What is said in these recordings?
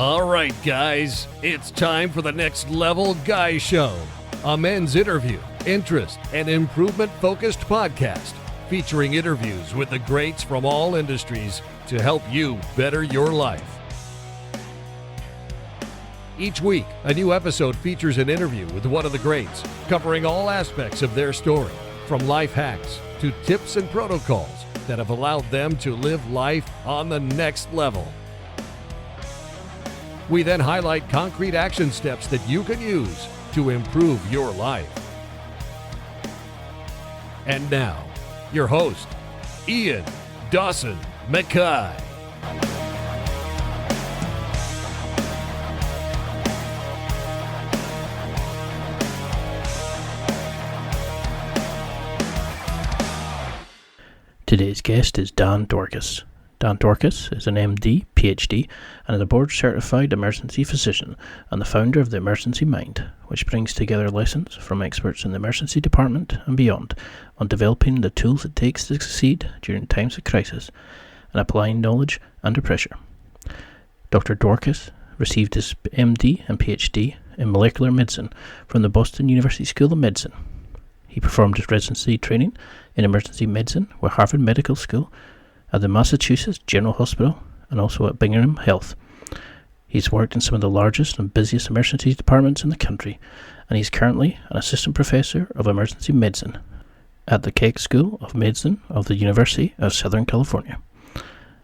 All right, guys, it's time for the Next Level Guy Show, a men's interview, interest, and improvement-focused podcast featuring interviews with the greats from all industries to help you better your life. Each week, a new episode features an interview with one of the greats, covering all aspects of their story, from life hacks to tips and protocols that have allowed them to live life on the next level. We then highlight concrete action steps that you can use to improve your life. And now, your host, Ian Dawson Mackay. Today's guest is Dan Dworkis. Dan Dworkis is an MD, PhD, and is a board-certified emergency physician and the founder of the Emergency Mind, which brings together lessons from experts in the emergency department and beyond on developing the tools it takes to succeed during times of crisis and applying knowledge under pressure. Dr. Dworkis received his MD and PhD in molecular medicine from the Boston University School of Medicine. He performed his residency training in emergency medicine with Harvard Medical School, at the Massachusetts General Hospital, and also at Brigham Health. He's worked in some of the largest and busiest emergency departments in the country, and he's currently an assistant professor of emergency medicine at the Keck School of Medicine of the University of Southern California.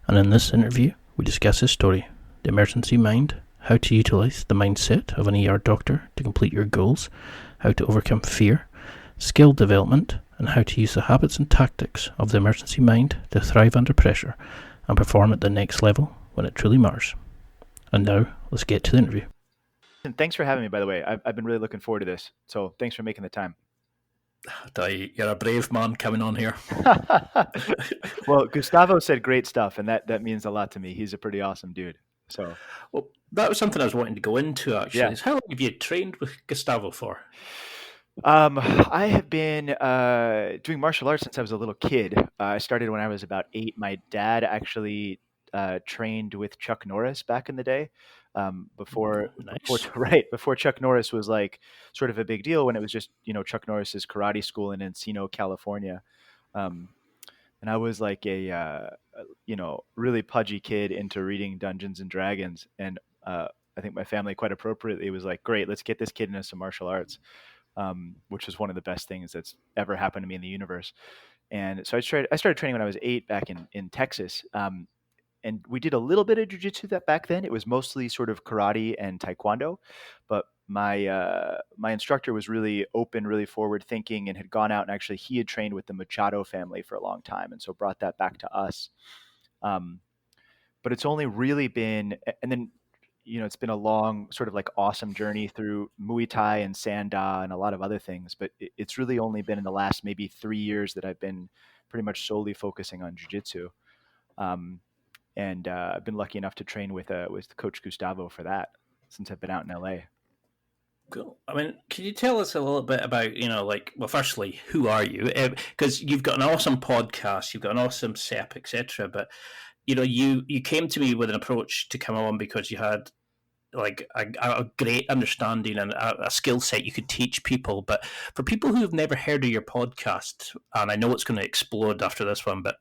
And in this interview, we discuss his story, the emergency mind, how to utilize the mindset of an ER doctor to complete your goals, how to overcome fear, skill development, and how to use the habits and tactics of the emergency mind to thrive under pressure and perform at the next level when it truly matters. And now, let's get to the interview. And thanks for having me, by the way. I've been really looking forward to this, so thanks for making the time. You're a brave man coming on here. Well, Gustavo said great stuff, and that means a lot to me. He's a pretty awesome dude. Well, that was something I was wanting to go into, actually. Yeah. How long have you trained with Gustavo for? I have been doing martial arts since I was a little kid. I started when I was about 8. My dad actually trained with Chuck Norris back in the day. Before Chuck Norris was like sort of a big deal, when it was just, Chuck Norris's karate school in Encino, California. And I was like a really pudgy kid into reading Dungeons and Dragons. And I think my family quite appropriately was like, great, let's get this kid into some martial arts. Which was one of the best things that's ever happened to me in the universe. And so I started training when I was 8 back in Texas. And we did a little bit of jiu-jitsu back then. It was mostly sort of karate and taekwondo. But my instructor was really open, really forward thinking, and had gone out and actually he had trained with the Machado family for a long time. And so brought that back to us. But it's only really been, and then it's been a long sort of like awesome journey through Muay Thai and Sanda and a lot of other things, but it's really only been in the last maybe 3 years that I've been pretty much solely focusing on jiu-jitsu. And I've been lucky enough to train with Coach Gustavo for that since I've been out in LA. Cool. I mean, can you tell us a little bit about, firstly, who are you? Because you've got an awesome podcast, you've got an awesome setup, etc. But you came to me with an approach to come on because you had like a great understanding and a skill set you could teach people. But for people who have never heard of your podcast, and I know it's going to explode after this one, but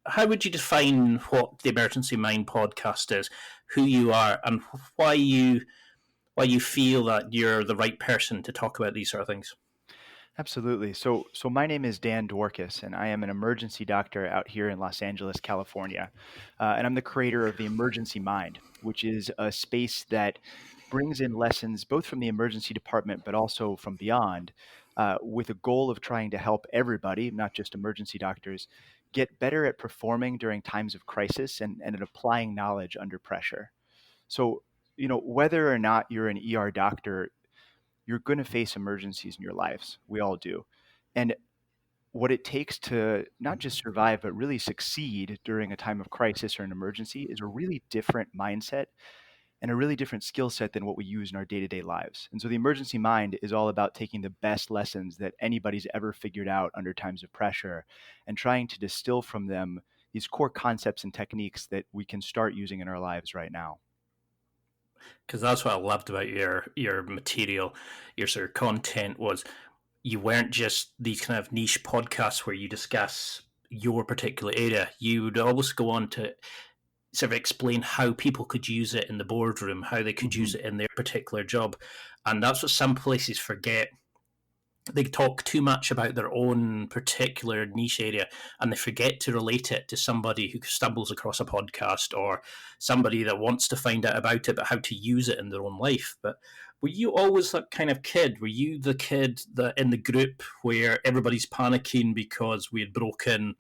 how would you define what the Emergency Mind podcast is, who you are, and why you feel that you're the right person to talk about these sort of things? Absolutely. So my name is Dan Dworkis, and I am an emergency doctor out here in Los Angeles, California. And I'm the creator of the Emergency Mind, which is a space that brings in lessons both from the emergency department, but also from beyond, with a goal of trying to help everybody, not just emergency doctors, get better at performing during times of crisis and at applying knowledge under pressure. So, whether or not you're an ER doctor, you're going to face emergencies in your lives. We all do. And what it takes to not just survive, but really succeed during a time of crisis or an emergency is a really different mindset and a really different skill set than what we use in our day-to-day lives. And so the Emergency Mind is all about taking the best lessons that anybody's ever figured out under times of pressure and trying to distill from them these core concepts and techniques that we can start using in our lives right now. Because that's what I loved about your material, your sort of content was you weren't just these kind of niche podcasts where you discuss your particular area. You would always go on to sort of explain how people could use it in the boardroom, how they could use Hmm. it in their particular job. And that's what some places forget. They talk too much about their own particular niche area and they forget to relate it to somebody who stumbles across a podcast or somebody that wants to find out about it but how to use it in their own life. But were you always that kind of kid? Were you the kid that in the group where everybody's panicking because we had broken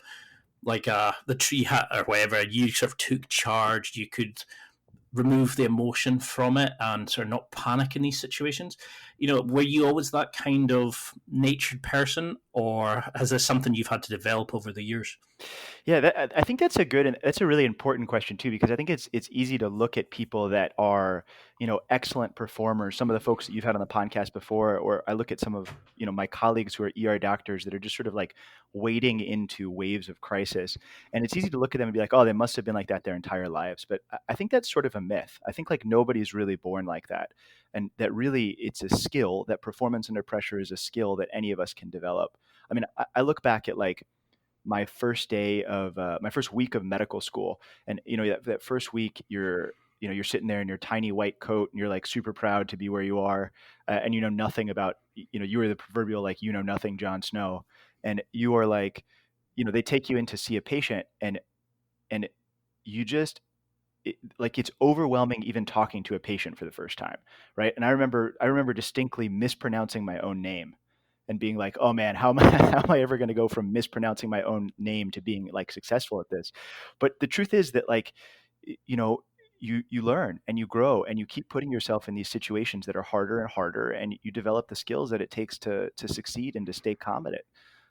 like the tree hut or whatever? You sort of took charge. You could remove the emotion from it and sort of not panic in these situations. Were you always that kind of natured person, or is this something you've had to develop over the years? Yeah, I think that's a good and that's a really important question too, because I think it's easy to look at people that are, excellent performers. Some of the folks that you've had on the podcast before, or I look at some of, my colleagues who are ER doctors that are just sort of like wading into waves of crisis. And it's easy to look at them and be like, oh, they must have been like that their entire lives. But I think that's sort of a myth. I think like nobody's really born like that. And that really it's a skill, that performance under pressure is a skill that any of us can develop. I mean, I look back at like my first day of my first week of medical school, and that first week you're sitting there in your tiny white coat and you're like super proud to be where you are, and you know nothing about, you were the proverbial like nothing Jon Snow, and you are like, they take you in to see a patient, and you just like it's overwhelming even talking to a patient for the first time, right? And I remember distinctly mispronouncing my own name and being like, oh man, how am I, how am I ever going to go from mispronouncing my own name to being like successful at this? But the truth is that like, you know, you learn and you grow and you keep putting yourself in these situations that are harder and harder, and you develop the skills that it takes to succeed and to stay calm at it.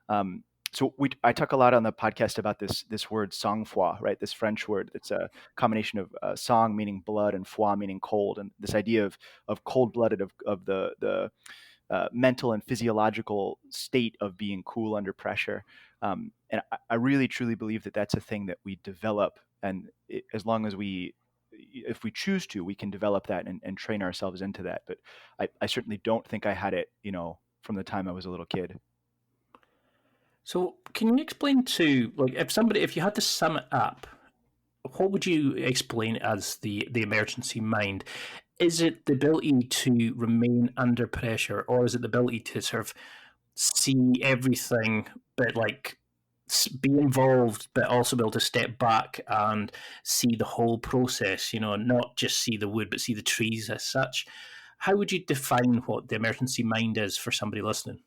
Um, so I talk a lot on the podcast about this word sang-froid, right? This French word. It's a combination of sang meaning blood and froid meaning cold, and this idea of cold-blooded, of the mental and physiological state of being cool under pressure. And I really truly believe that that's a thing that we develop, and as long as if we choose to, we can develop that and train ourselves into that. But I certainly don't think I had it, from the time I was a little kid. So, can you explain to like if you had to sum it up, what would you explain as the emergency mind? Is it the ability to remain under pressure, or is it the ability to sort of see everything, but like be involved, but also be able to step back and see the whole process? Not just see the wood, but see the trees as such. How would you define what the emergency mind is for somebody listening?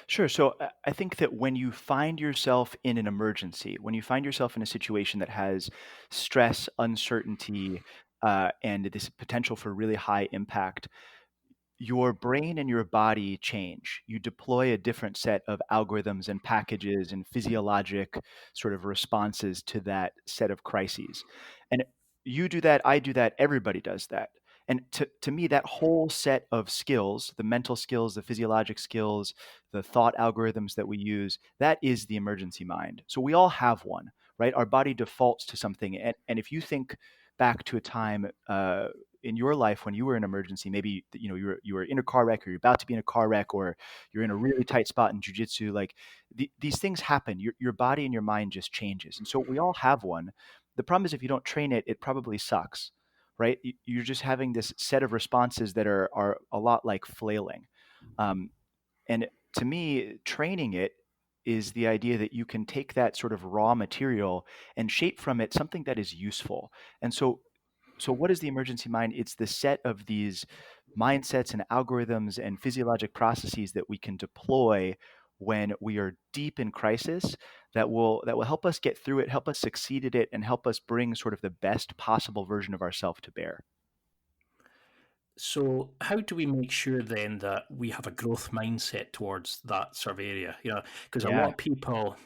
Sure. So I think that when you find yourself in an emergency, when you find yourself in a situation that has stress, uncertainty, and this potential for really high impact, your brain and your body change. You deploy a different set of algorithms and packages and physiologic sort of responses to that set of crises. And you do that, I do that, everybody does that. And to me, that whole set of skills, the mental skills, the physiologic skills, the thought algorithms that we use, that is the emergency mind. So we all have one, right? Our body defaults to something. And if you think back to a time in your life when you were in emergency, maybe you were in a car wreck, or you're about to be in a car wreck, or you're in a really tight spot in jujitsu, like these things happen. Your body and your mind just changes, and so we all have one. The problem is if you don't train it, it probably sucks, right? You're just having this set of responses that are a lot like flailing, um, and to me, training it is the idea that you can take that sort of raw material and shape from it something that is useful. And so what is the emergency mind? It's the set of these mindsets and algorithms and physiologic processes that we can deploy when we are deep in crisis, that will help us get through it, help us succeed at it, and help us bring sort of the best possible version of ourselves to bear. So, how do we make sure then that we have a growth mindset towards that sort of area? Because a lot Yeah. of people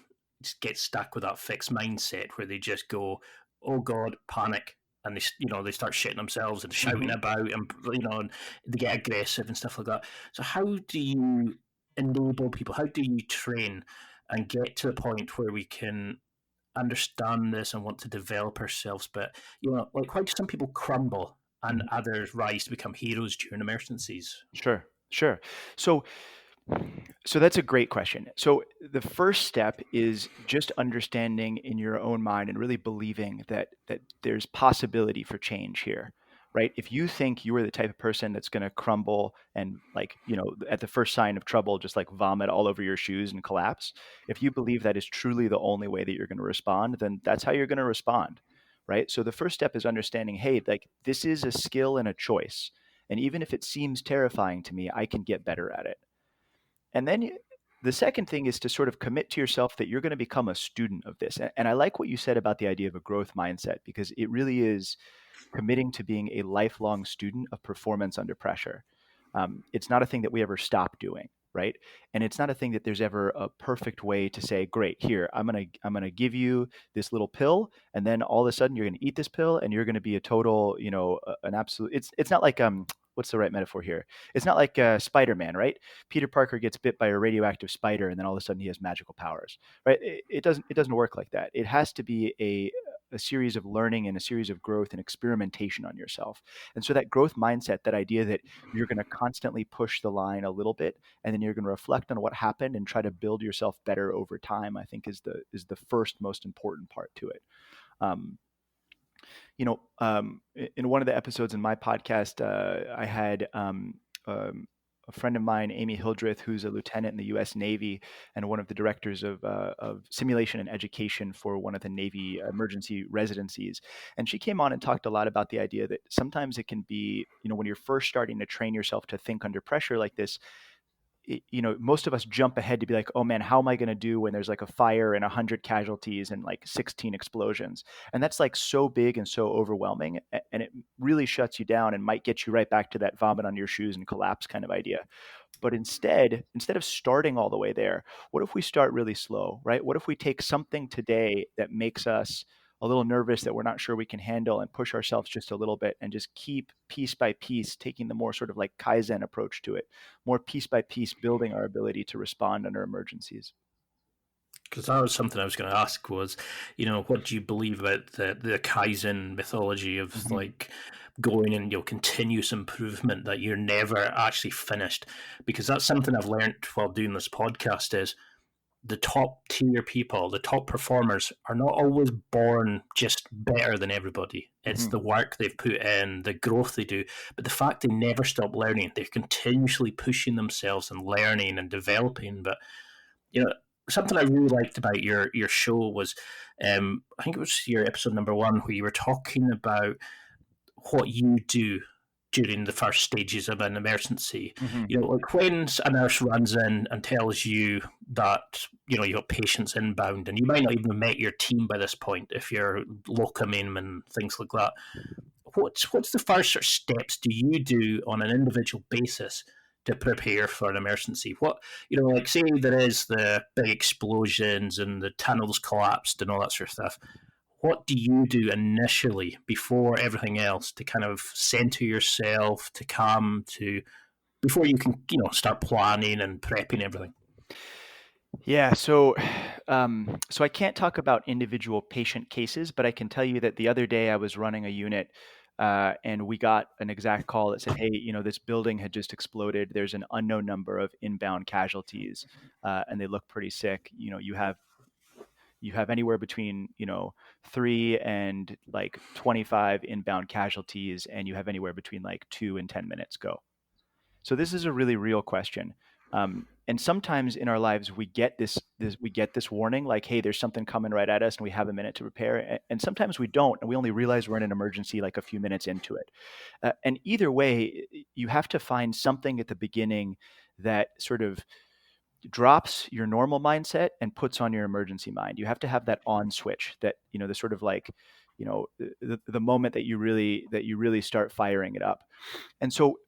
just get stuck with that fixed mindset where they just go, "Oh God, panic," and they start shitting themselves and shouting Hmm. about, and they get aggressive and stuff like that. So, how do you enable people? How do you train and get to the point where we can understand this and want to develop ourselves? But like, why do some people crumble and others rise to become heroes during emergencies? Sure, sure. So, so that's a great question. So the first step is just understanding in your own mind and really believing that there's possibility for change here, right? If you think you are the type of person that's going to crumble and like, at the first sign of trouble, just like vomit all over your shoes and collapse, if you believe that is truly the only way that you're going to respond, then that's how you're going to respond, right? So the first step is understanding, hey, like this is a skill and a choice. And even if it seems terrifying to me, I can get better at it. And then the second thing is to sort of commit to yourself that you're going to become a student of this. And I like what you said about the idea of a growth mindset, because it really is committing to being a lifelong student of performance under pressure. It's not a thing that we ever stop doing, right? And it's not a thing that there's ever a perfect way to say, great, here, I'm gonna give you this little pill, and then all of a sudden you're gonna eat this pill and you're gonna be a total, an absolute. It's not like what's the right metaphor here? It's not like Spider-Man, right? Peter Parker gets bit by a radioactive spider, and then all of a sudden he has magical powers, right? It doesn't work like that. It has to be a series of learning and a series of growth and experimentation on yourself. And so that growth mindset, that idea that you're going to constantly push the line a little bit, and then you're going to reflect on what happened and try to build yourself better over time, I think is the first most important part to it. Um, in one of the episodes in my podcast, I had a friend of mine, Amy Hildreth, who's a lieutenant in the U.S. Navy and one of the directors of simulation and education for one of the Navy emergency residencies. And she came on and talked a lot about the idea that sometimes it can be, when you're first starting to train yourself to think under pressure like this, most of us jump ahead to be like, oh man, how am I going to do when there's like a fire and 100 casualties and like 16 explosions? And that's like so big and so overwhelming. And it really shuts you down and might get you right back to that vomit on your shoes and collapse kind of idea. But instead of starting all the way there, what if we start really slow, right? What if we take something today that makes us a little nervous that we're not sure we can handle and push ourselves just a little bit and just keep piece by piece taking the more sort of like Kaizen approach to it, more piece by piece building our ability to respond under emergencies. Because that was something I was going to ask was, what do you believe about the Kaizen mythology of Mhm. like going and continuous improvement, that you're never actually finished? Because that's something I've learned while doing this podcast is the top tier people, the top performers are not always born just better than everybody. It's Mhm. the work they've put in, the growth they do, but the fact they never stop learning, they're continuously pushing themselves and learning and developing. But you know, something I really liked about your show was, I think it was your episode number 1 where you were talking about what you do during the first stages of an emergency. Mhm. Like when a nurse runs in and tells you that, you got patients inbound and you might not even have met your team by this point if you're locuming and things like that. What's the first sort of steps do you do on an individual basis to prepare for an emergency? Like say there is the big explosions and the tunnels collapsed and all that sort of stuff. What do you do initially before everything else to kind of center yourself, to calm, to before you can, start planning and prepping everything? Yeah, so I can't talk about individual patient cases, but I can tell you that the other day I was running a unit, and we got an exact call that said, "Hey, this building had just exploded. There's an unknown number of inbound casualties, and they look pretty sick. You have anywhere between 3 and like 25 inbound casualties, and you have anywhere between like 2 and 10 minutes. Go." So this is a really real question. And sometimes in our lives we get this warning like, hey, there's something coming right at us, and we have a minute to prepare. And sometimes we don't, and we only realize we're in an emergency like a few minutes into it. And either way, you have to find something at the beginning that sort of drops your normal mindset and puts on your emergency mind. You have to have that on switch, that the sort of like the moment that you really start firing it up. And so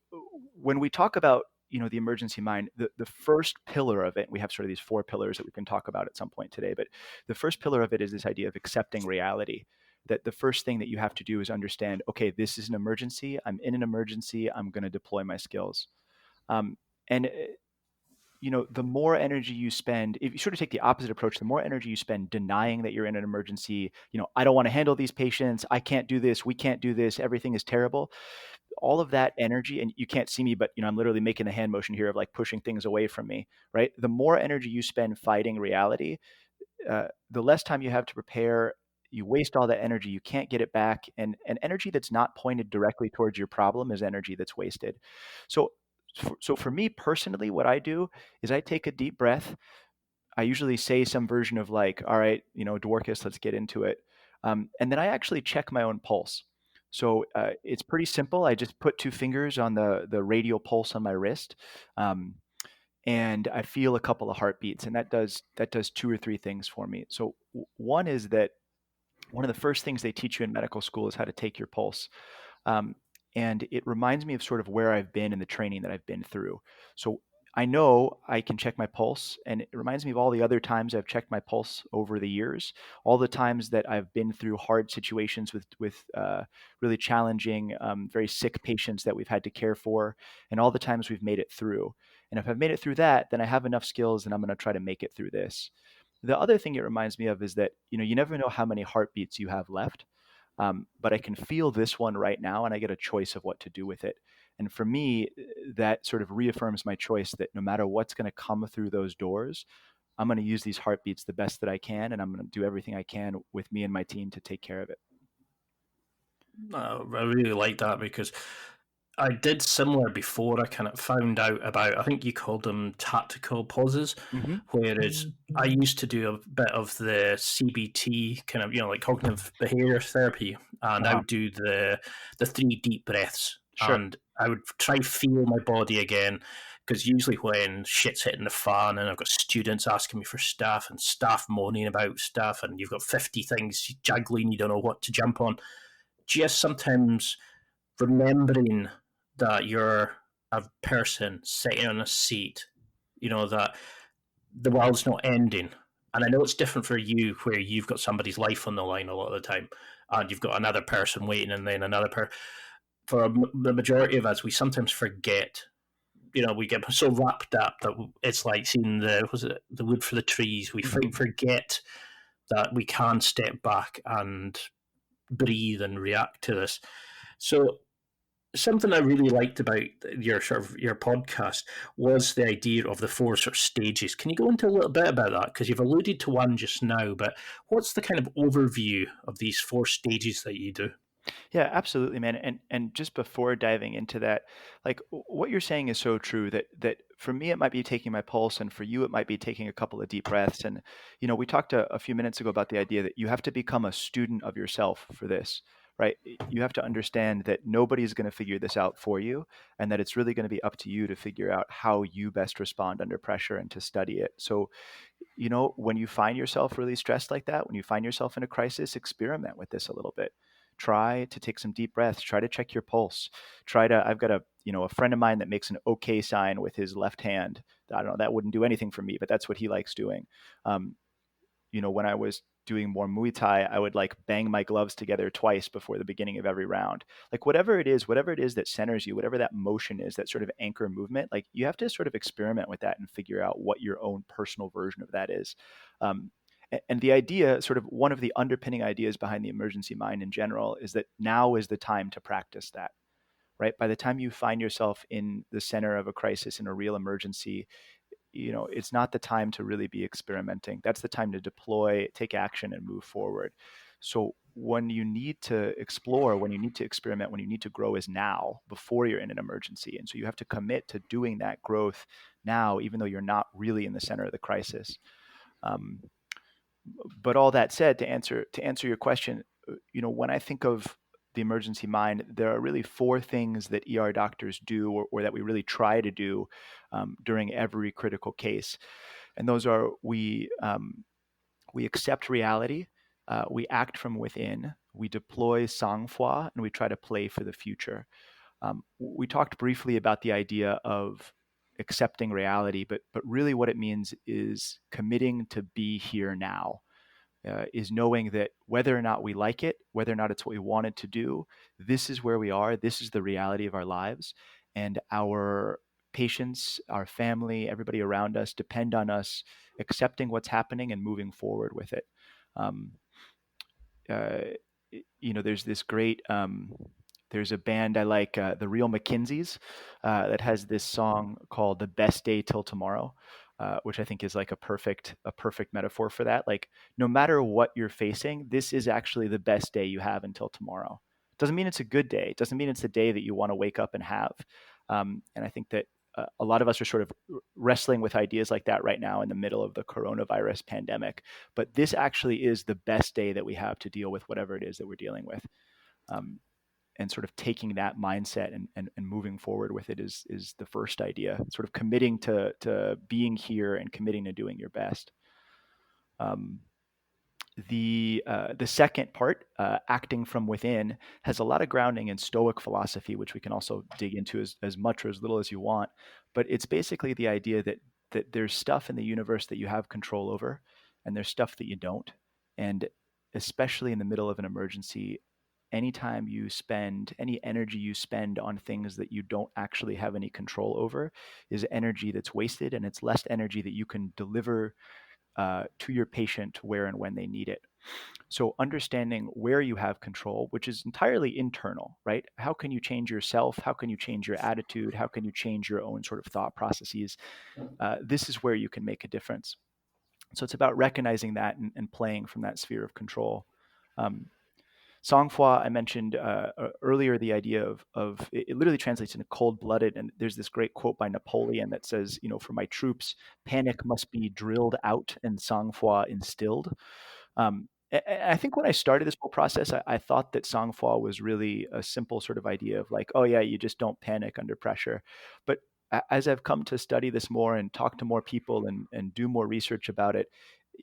when we talk about the emergency mind, the first pillar of it, we have sort of these 4 pillars that we can talk about at some point today, but the first pillar of it is this idea of accepting reality. That the first thing that you have to do is understand, okay, this is an emergency. I'm in an emergency. I'm going to deploy my skills. And the more energy you spend, if you sort of take the opposite approach, the more energy you spend denying that you're in an emergency, I don't want to handle these patients, I can't do this, we can't do this, everything is terrible. All of that energy, and you can't see me, but I'm literally making the hand motion here of like pushing things away from me, right? The more energy you spend fighting reality, the less time you have to prepare. You waste all that energy, you can't get it back, and energy that's not pointed directly towards your problem is energy that's wasted. So, so for me personally, what I do is I take a deep breath. I usually say some version of like, all right, Dworkis, let's get into it. And then I actually check my own pulse. So it's pretty simple. I just put two fingers on the radial pulse on my wrist, um, and I feel a couple of heartbeats, and that does two or three things for me. So one is that one of the first things they teach you in medical school is how to take your pulse. Um, and it reminds me of sort of where I've been in the training that I've been through. So I know I can check my pulse, and it reminds me of all the other times I've checked my pulse over the years, all the times that I've been through hard situations with really challenging, very sick patients that we've had to care for, and all the times we've made it through. And if I've made it through that, then I have enough skills, and I'm going to try to make it through this. The other thing it reminds me of is that you never know how many heartbeats you have left, but I can feel this one right now, and I get a choice of what to do with it. And for me, that sort of reaffirms my choice that no matter what's going to come through those doors, I'm going to use these heartbeats the best that I can, and I'm going to do everything I can with me and my team to take care of it. I really like that because I did similar before I kind of found out about, I think you called them tactical pauses, Hmm. whereas I used to do a bit of the CBT, kind of, like cognitive behavior therapy, and I Uh-huh. would do the three deep breaths, Sure. and I would try feel my body again, because usually when shit's hitting the fan and I've got students asking me for stuff and staff moaning about stuff and you've got 50 things juggling, you don't know what to jump on, just sometimes remembering that you're a person sitting on a seat, that the world's not ending. And I know it's different for you where you've got somebody's life on the line a lot of the time and you've got another person waiting and then another person. For the majority of us, we sometimes forget. We get so wrapped up that it's like seeing the wood for the trees. We Hmm. forget that we can step back and breathe and react to this. So something I really liked about your podcast was the idea of the four sort of stages. Can you go into a little bit about that? Because you've alluded to one just now, but what's the kind of overview of these four stages that you do? Yeah, absolutely, man. And just before diving into that, like what you're saying is so true that for me it might be taking my pulse, and for you it might be taking a couple of deep breaths. And we talked a few minutes ago about the idea that you have to become a student of yourself for this, right? You have to understand that nobody's going to figure this out for you, and that it's really going to be up to you to figure out how you best respond under pressure and to study it. So when you find yourself really stressed like that, when you find yourself in a crisis, experiment with this a little bit. Try to take some deep breaths. Try to check your pulse. I've got a friend of mine that makes an okay sign with his left hand. I don't know, that wouldn't do anything for me, but that's what he likes doing. Um, when I was doing more Muay Thai, I would like bang my gloves together twice before the beginning of every round. Like whatever it is that centers you, whatever that motion is, that sort of anchor movement, like you have to sort of experiment with that and figure out what your own personal version of that is. Um, and the idea, sort of one of the underpinning ideas behind the emergency mind in general, is that now is the time to practice that, right? By the time you find yourself in the center of a crisis, in a real emergency, it's not the time to really be experimenting. That's the time to deploy, take action, and move forward. So when you need to explore, when you need to experiment, when you need to grow is now, before you're in an emergency. And so you have to commit to doing that growth now, even though you're not really in the center of the crisis. Um, but all that said, to answer your question, when I think of the emergency mind, there are really four things that ER doctors do, or that we really try to do during every critical case, and those are we accept reality, we act from within, we deploy sang-froid, and we try to play for the future. We talked briefly about the idea of accepting reality, but really what it means is committing to be here now, is knowing that whether or not we like it, whether or not it's what we wanted to do, this is where we are. This is the reality of our lives, and our patients, our family, everybody around us depend on us accepting what's happening and moving forward with it. Um, uh, there's this great there's a band I like, the Real McKinseys, that has this song called "The Best Day Till Tomorrow," which I think is like a perfect metaphor for that. Like, no matter what you're facing, this is actually the best day you have until tomorrow. Doesn't mean it's a good day. It doesn't mean it's the day that you want to wake up and have. And I think that a lot of us are sort of wrestling with ideas like that right now in the middle of the coronavirus pandemic. But this actually is the best day that we have to deal with whatever it is that we're dealing with. Um, and sort of taking that mindset and moving forward with it is the first idea. Sort of committing to being here and committing to doing your best. Um, the second part, acting from within, has a lot of grounding in Stoic philosophy, which we can also dig into as much or as little as you want. But it's basically the idea that there's stuff in the universe that you have control over, and there's stuff that you don't. And especially in the middle of an emergency, anytime you spend any energy you spend on things that you don't actually have any control over is energy that's wasted, and it's less energy that you can deliver to your patient where and when they need it. So understanding where you have control, which is entirely internal, right? How can you change yourself? How can you change your attitude? How can you change your own sort of thought processes? This is where you can make a difference. So it's about recognizing that and playing from that sphere of control. Um, Sang-froid, I mentioned earlier, the idea of it literally translates into cold-blooded. And there's this great quote by Napoleon that says, for my troops, panic must be drilled out and sang-froid instilled. I think when I started this whole process, I thought that sang-froid was really a simple sort of idea of like, oh yeah, you just don't panic under pressure. But as I've come to study this more and talk to more people and do more research about it,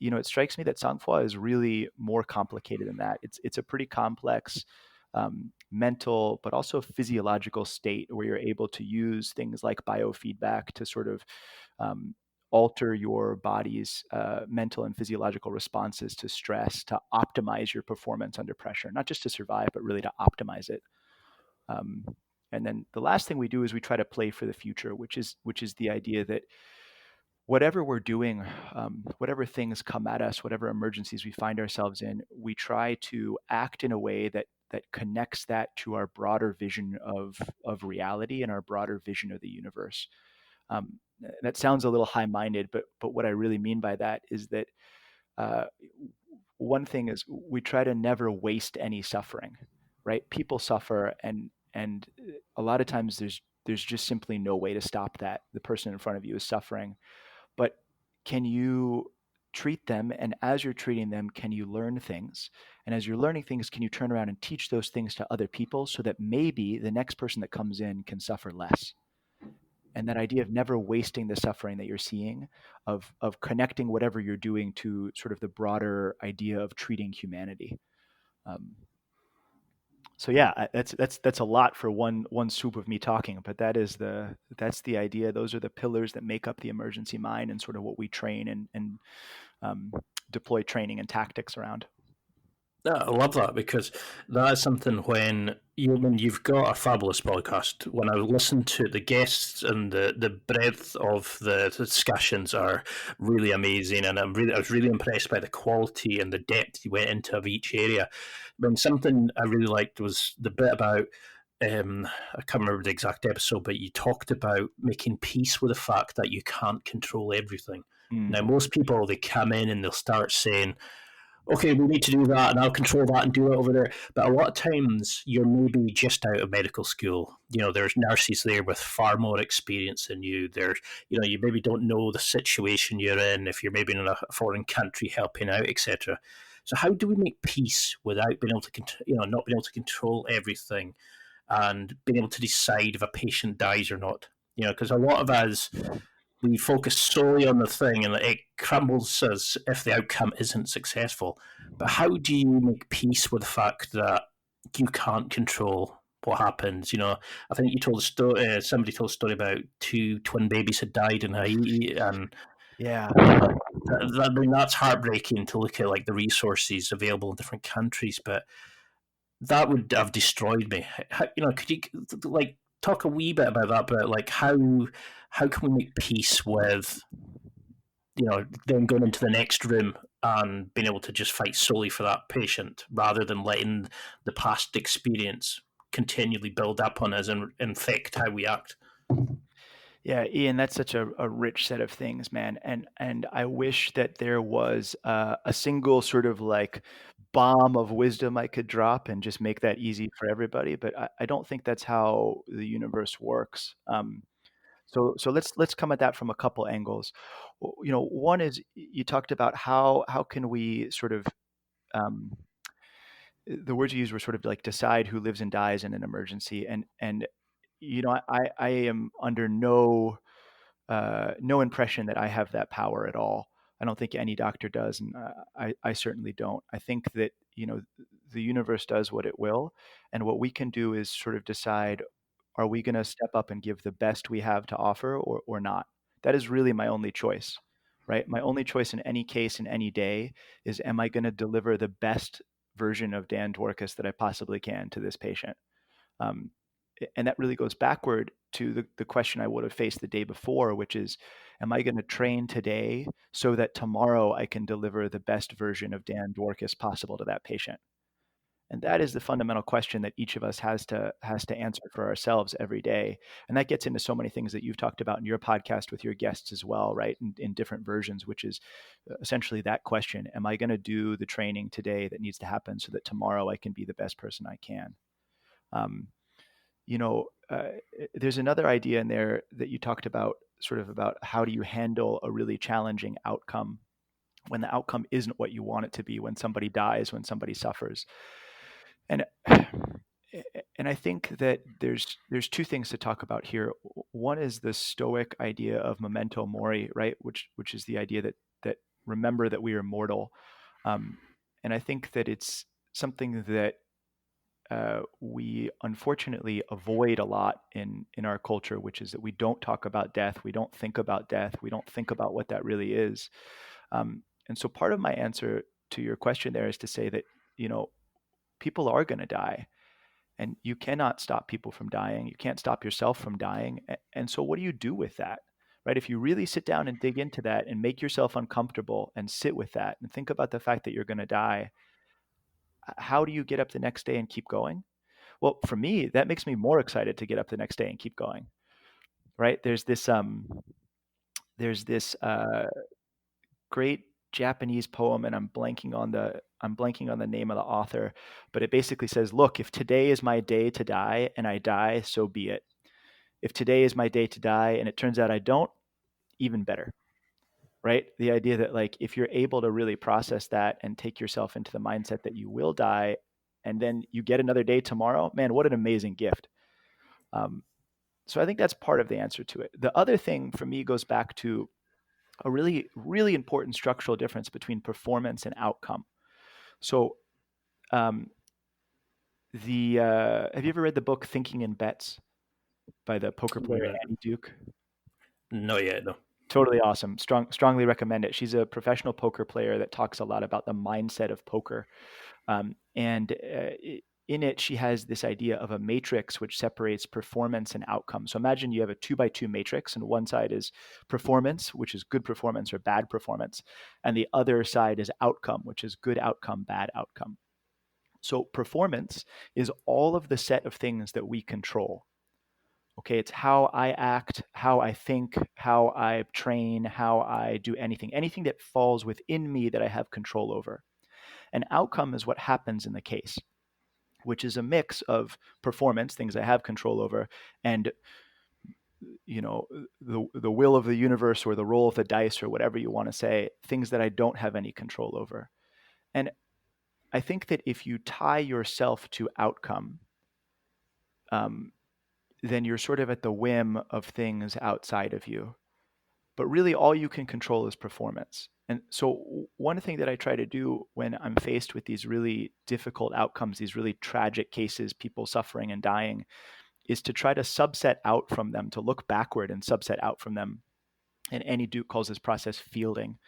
it strikes me that sang-froid is really more complicated than that. It's a pretty complex mental, but also physiological state where you're able to use things like biofeedback to sort of um, alter your body's mental and physiological responses to stress to optimize your performance under pressure, not just to survive, but really to optimize it. Um, and then the last thing we do is we try to play for the future, which is the idea that whatever we're doing, whatever things come at us, whatever emergencies we find ourselves in, we try to act in a way that connects that to our broader vision of reality and our broader vision of the universe. Um, that sounds a little high-minded, but what I really mean by that is that uh, one thing is we try to never waste any suffering, right? People suffer, and a lot of times there's just simply no way to stop that. The person in front of you is suffering, but can you treat them? And as you're treating them, can you learn things? And as you're learning things, can you turn around and teach those things to other people so that maybe the next person that comes in can suffer less? And that idea of never wasting the suffering that you're seeing, of connecting whatever you're doing to sort of the broader idea of treating humanity. Um, so yeah, that's a lot for one swoop of me talking, but that's the idea. Those are the pillars that make up the emergency mind and sort of what we train and um, deploy training and tactics around. Yeah, I love that because that is something when you've got a fabulous podcast. When I listen to the guests and the breadth of the discussions are really amazing, and I was really impressed by the quality and the depth you went into of each area. When something I really liked was the bit about I can't remember the exact episode, but you talked about making peace with the fact that you can't control everything. Now, Mm. most people they come in and they'll start saying, okay, we need to do that, and I'll control that and do it over there. But a lot of times, you're maybe just out of medical school. There's nurses there with far more experience than you. You maybe don't know the situation you're in if you're maybe in a foreign country helping out, etc. So, how do we make peace without being able to, not being able to control everything and being able to decide if a patient dies or not? Because a lot of us we focus solely on the thing and it crumbles us if the outcome isn't successful. But how do you make peace with the fact that you can't control what happens? I think you told a story, somebody told a story about two twin babies had died in Haiti, and Yeah. I mean, that's heartbreaking to look at like the resources available in different countries, but that would have destroyed me. Could you like talk a wee bit about that, but like how can we make peace with then going into the next room and being able to just fight solely for that patient rather than letting the past experience continually build up on us and infect how we act. Yeah, Ian, that's such a rich set of things, man. And I wish that there was a single sort of like bomb of wisdom I could drop and just make that easy for everybody. But I don't think that's how the universe works. So let's come at that from a couple angles. One is you talked about how can we sort of um, the words you used were sort of like decide who lives and dies in an emergency, and I am under no impression that I have that power at all. I don't think any doctor does, and I certainly don't. I think that the universe does what it will, and what we can do is sort of decide: are we going to step up and give the best we have to offer, or not? That is really my only choice, right? My only choice in any case, in any day, is am I going to deliver the best version of Dan Dworkis that I possibly can to this patient? Um, and that really goes backward to the question I would have faced the day before, which is, am I going to train today so that tomorrow I can deliver the best version of Dan Dworkis possible to that patient? And that is the fundamental question that each of us has to answer for ourselves every day. And that gets into so many things that you've talked about in your podcast with your guests as well, right? In different versions, which is essentially that question: am I going to do the training today that needs to happen so that tomorrow I can be the best person I can? Um, you know, uh, there's another idea in there that you talked about, sort of about how do you handle a really challenging outcome when the outcome isn't what you want it to be, when somebody dies, when somebody suffers. And and I think that there's two things to talk about here. One is the Stoic idea of memento mori, right? Which is the idea that remember that we are mortal. Um, and I think that it's something that we unfortunately avoid a lot in our culture, which is that we don't talk about death, we don't think about death, we don't think about what that really is. And so part of my answer to your question there is to say that you know people are going to die, and you cannot stop people from dying. You can't stop yourself from dying. And so what do you do with that? Right? If you really sit down and dig into that and make yourself uncomfortable and sit with that and think about the fact that you're going to die, how do you get up the next day and keep going? Well, for me, that makes me more excited to get up the next day and keep going. Right? There's this great Japanese poem, and I'm blanking on the name of the author, but it basically says, "Look, if today is my day to die and I die, so be it. If today is my day to die and it turns out I don't, even better." Right? The idea that like if you're able to really process that and take yourself into the mindset that you will die, and then you get another day tomorrow, man, what an amazing gift. Um, so I think that's part of the answer to it. The other thing for me goes back to a really, really important structural difference between performance and outcome. So, um, the have you ever read the book Thinking in Bets by the poker player Uh, Annie Duke? Not yet, though. Totally awesome. Strongly recommend it. She's a professional poker player that talks a lot about the mindset of poker. And in it, she has this idea of a matrix which separates performance and outcome. So imagine you have a 2 by 2 matrix, and one side is performance, which is good performance or bad performance, and the other side is outcome, which is good outcome, bad outcome. So performance is all of the set of things that we control. Okay, it's how I act, how I think, how I train, how I do anything that falls within me that I have control over. An outcome is what happens in the case, which is a mix of performance, things I have control over, and the will of the universe or the roll of the dice or whatever you want to say, things that I don't have any control over. And I think that if you tie yourself to outcome, um, then you're sort of at the whim of things outside of you. But really, all you can control is performance. And so, one thing that I try to do when I'm faced with these really difficult outcomes, these really tragic cases, people suffering and dying, is to try to subset out from them, to look backward and subset out from them. And Annie Duke calls this process fielding.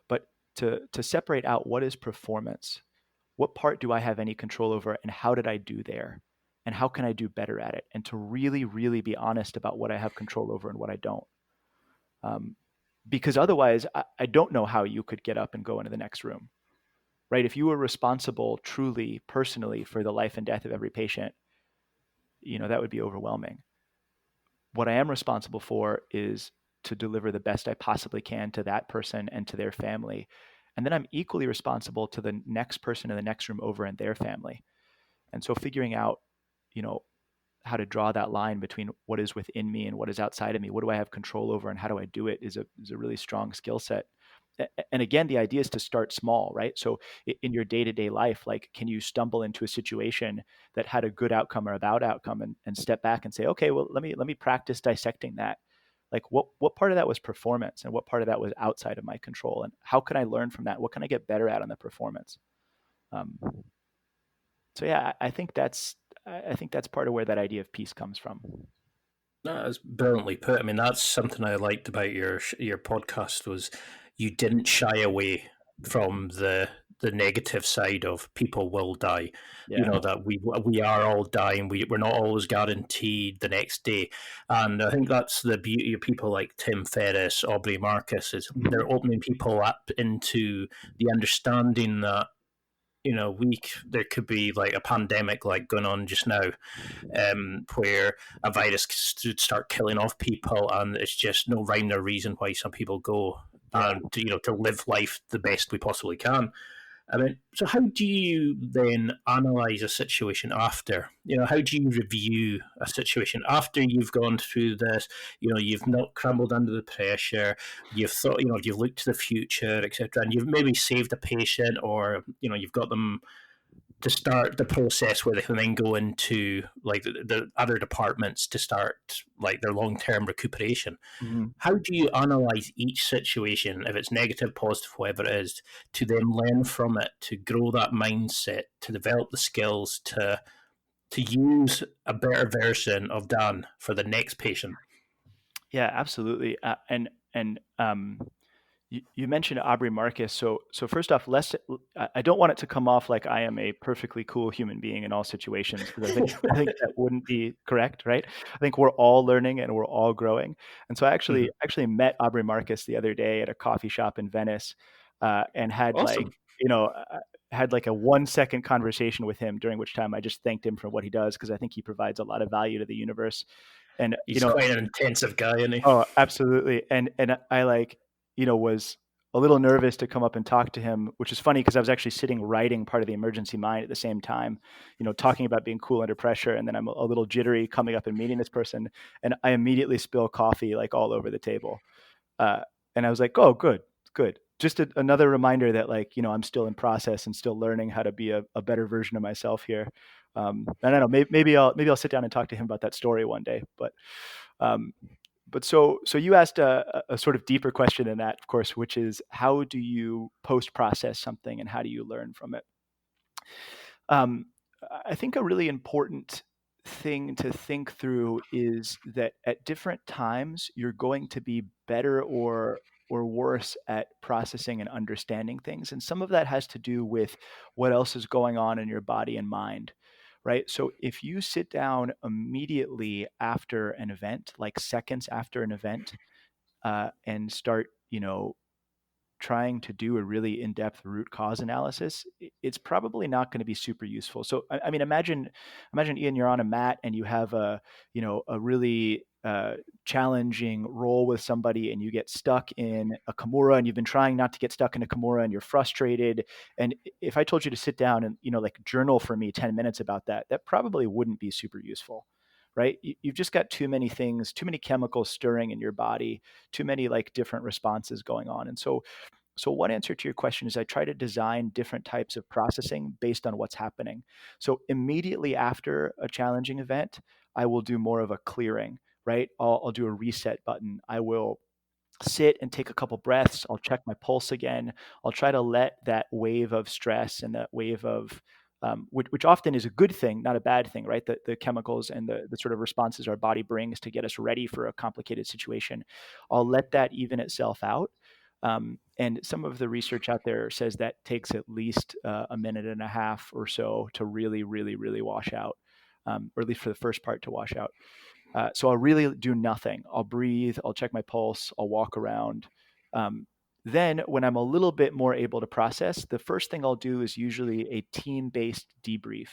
But to separate out what is performance, what part do I have any control over, and how did I do there? and how can I do better at it, and to really, really be honest about what I have control over and what I don't. Because otherwise, I don't know how you could get up and go into the next room, right? If you were responsible truly, personally, for the life and death of every patient, that would be overwhelming. What I am responsible for is to deliver the best I possibly can to that person and to their family. And then I'm equally responsible to the next person in the next room over and their family. And so figuring out, you know, how to draw that line between what is within me and what is outside of me, what do I have control over and how do I do it, is a really strong skill set. And again, the idea is to start small, right? So in your day-to-day life, like, can you stumble into a situation that had a good outcome or a bad outcome, and step back and say, okay, well, let me practice dissecting that. Like, what part of that was performance and what part of that was outside of my control, and how can I learn from that? What can I get better at on the performance? Um, so yeah, I think that's part of where that idea of peace comes from. That's brilliantly put. I mean, that's something I liked about your podcast was you didn't shy away from the negative side of people will die. You Yeah. know that we are all dying. We're not always guaranteed the next day, and I think that's the beauty of people like Tim Ferriss, Aubrey Marcus, is they're opening people up into the understanding that there could be like a pandemic like going on just now, where a virus could start killing off people, and it's just no rhyme or reason why some people go Yeah. and to live life the best we possibly can. I mean, so how do you then analyze a situation after? How do you review a situation after you've gone through this? You've not crumbled under the pressure. You've thought, you've looked to the future, etc., and you've maybe saved a patient, or you've got them to start the process where they can then go into like the other departments to start like their long-term recuperation. Mhm. How do you analyze each situation, if it's negative, positive, whatever it is, to then learn from it, to grow that mindset, to develop the skills, to use a better version of Dan for the next patient? Yeah, absolutely. And you mentioned Aubrey Marcus. So first off, I don't want it to come off like I am a perfectly cool human being in all situations, because I think that wouldn't be correct, right? I think we're all learning and we're all growing. And so I Mhm. actually met Aubrey Marcus the other day at a coffee shop in Venice, and Awesome. had like a 1 second conversation with him, during which time I just thanked him for what he does, because I think he provides a lot of value to the universe. And He's quite an intensive guy, isn't he? oh, absolutely. And I was a little nervous to come up and talk to him, which is funny because I was actually sitting writing part of the emergency mind at the same time, talking about being cool under pressure. And then I'm a little jittery coming up and meeting this person, and I immediately spill coffee like all over the table. And I was like, oh, good, good. Just another reminder that, like, I'm still in process and still learning how to be a better version of myself here. I don't know, maybe I'll sit down and talk to him about that story one day. Um, but you asked a sort of deeper question than that, of course, which is, how do you post process something and how do you learn from it? Um, I think a really important thing to think through is that at different times you're going to be better or worse at processing and understanding things, and some of that has to do with what else is going on in your body and mind. Right. So if you sit down immediately after an event, like seconds after an event, and start, trying to do a really in-depth root cause analysis, it's probably not going to be super useful. So, I mean, imagine Ian, you're on a mat and you have a really challenging role with somebody, and you get stuck in a Kimura, and you've been trying not to get stuck in a Kimura, and you're frustrated. And if I told you to sit down and, like, journal for me 10 minutes about that, that probably wouldn't be super useful. Right. You've just got too many things, too many chemicals stirring in your body, too many like different responses going on. And so one answer to your question is, I try to design different types of processing based on what's happening. So immediately after a challenging event, I will do more of a clearing, right? I'll do a reset button. I will sit and take a couple breaths. I'll check my pulse again. I'll try to let that wave of stress and that wave of which often is a good thing, not a bad thing, right? The chemicals and the sort of responses our body brings to get us ready for a complicated situation. I'll let that even itself out. And some of the research out there says that takes at least a minute and a half or so to really, really, really wash out. or at least for the first part to wash out. So I'll really do nothing. I'll breathe, I'll check my pulse, I'll walk around. Then when I'm a little bit more able to process, the first thing I'll do is usually a team-based debrief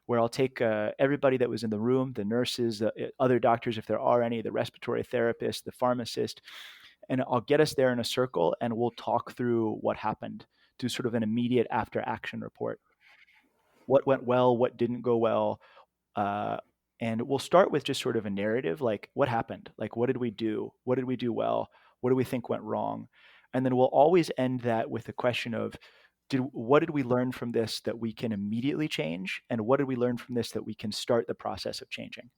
where I'll take everybody that was in the room, the nurses, the other doctors, if there are any, the respiratory therapist, the pharmacist, and I'll get us there in a circle and we'll talk through what happened, do sort of an immediate after action report. What went well, what didn't go well, uh, and we'll start with just sort of a narrative, like what happened, like what did we do, what did we do well, what do we think went wrong, and then we'll always end that with a question of what did we learn from this that we can immediately change, and what did we learn from this that we can start the process of changing.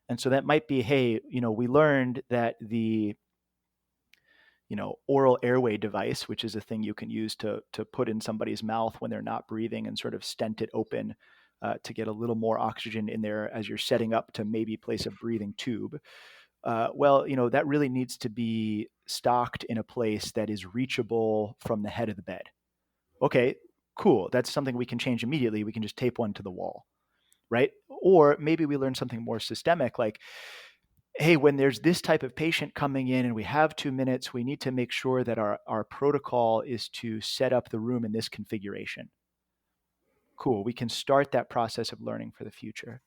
And so that might be, hey, we learned that the oral airway device, which is a thing you can use to put in somebody's mouth when they're not breathing and sort of stent it open to get a little more oxygen in there as you're setting up to maybe place a breathing tube. That really needs to be stocked in a place that is reachable from the head of the bed. Okay, cool. That's something we can change immediately. We can just tape one to the wall, right? Or maybe we learn something more systemic, like, hey, when there's this type of patient coming in and we have 2 minutes, we need to make sure that our protocol is to set up the room in this configuration. Cool. We can start that process of learning for the future.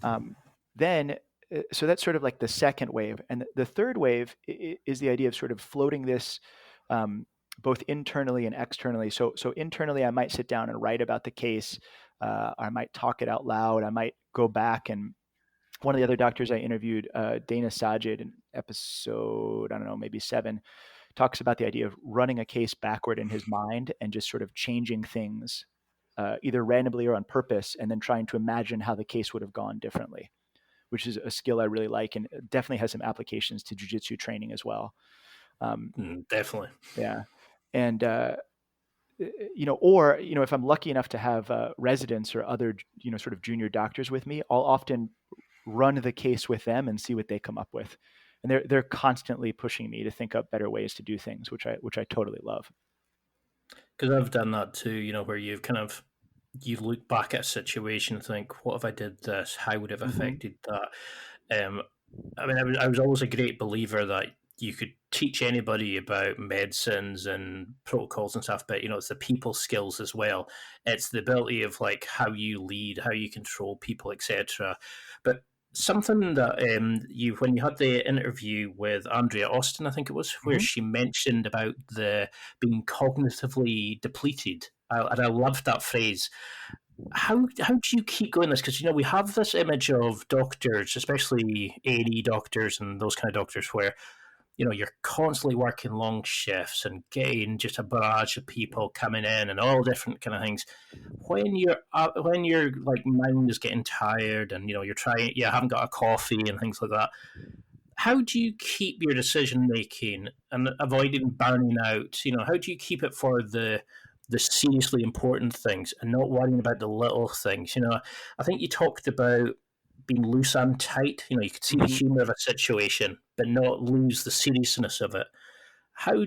So that's sort of like the second wave. And the third wave is the idea of sort of floating this both internally and externally. So internally, I might sit down and write about the case. I might talk it out loud. I might go back, and one of the other doctors I interviewed, Dana Sajid, in episode, I don't know, maybe 7, talks about the idea of running a case backward in his mind and just sort of changing things, either randomly or on purpose, and then trying to imagine how the case would have gone differently, which is a skill I really like and definitely has some applications to jiu-jitsu training as well. Definitely. Yeah. And, or, if I'm lucky enough to have residents or other, sort of junior doctors with me, I'll often run the case with them and see what they come up with. And they're constantly pushing me to think up better ways to do things, which I totally love. Because I've done that too, where you look back at a situation and think, what if I did this? How would it have affected that? I was always a great believer that you could teach anybody about medicines and protocols and stuff, but it's the people skills as well. It's the ability of like how you lead, how you control people, etc. But something that when you had the interview with Andrea Austin, I think it was, where she mentioned about the being cognitively depleted, and I loved that phrase. How do you keep going this? Because we have this image of doctors, especially A&E doctors and those kind of doctors, where you're constantly working long shifts and getting just a barrage of people coming in and all different kind of things. When your like mind is getting tired and you're trying, you haven't got a coffee and things like that. How do you keep your decision making and avoiding burning out? How do you keep it for the seriously important things and not worrying about the little things? I think you talked about being loose and tight. You could see the humor of a situation, but not lose the seriousness of it. How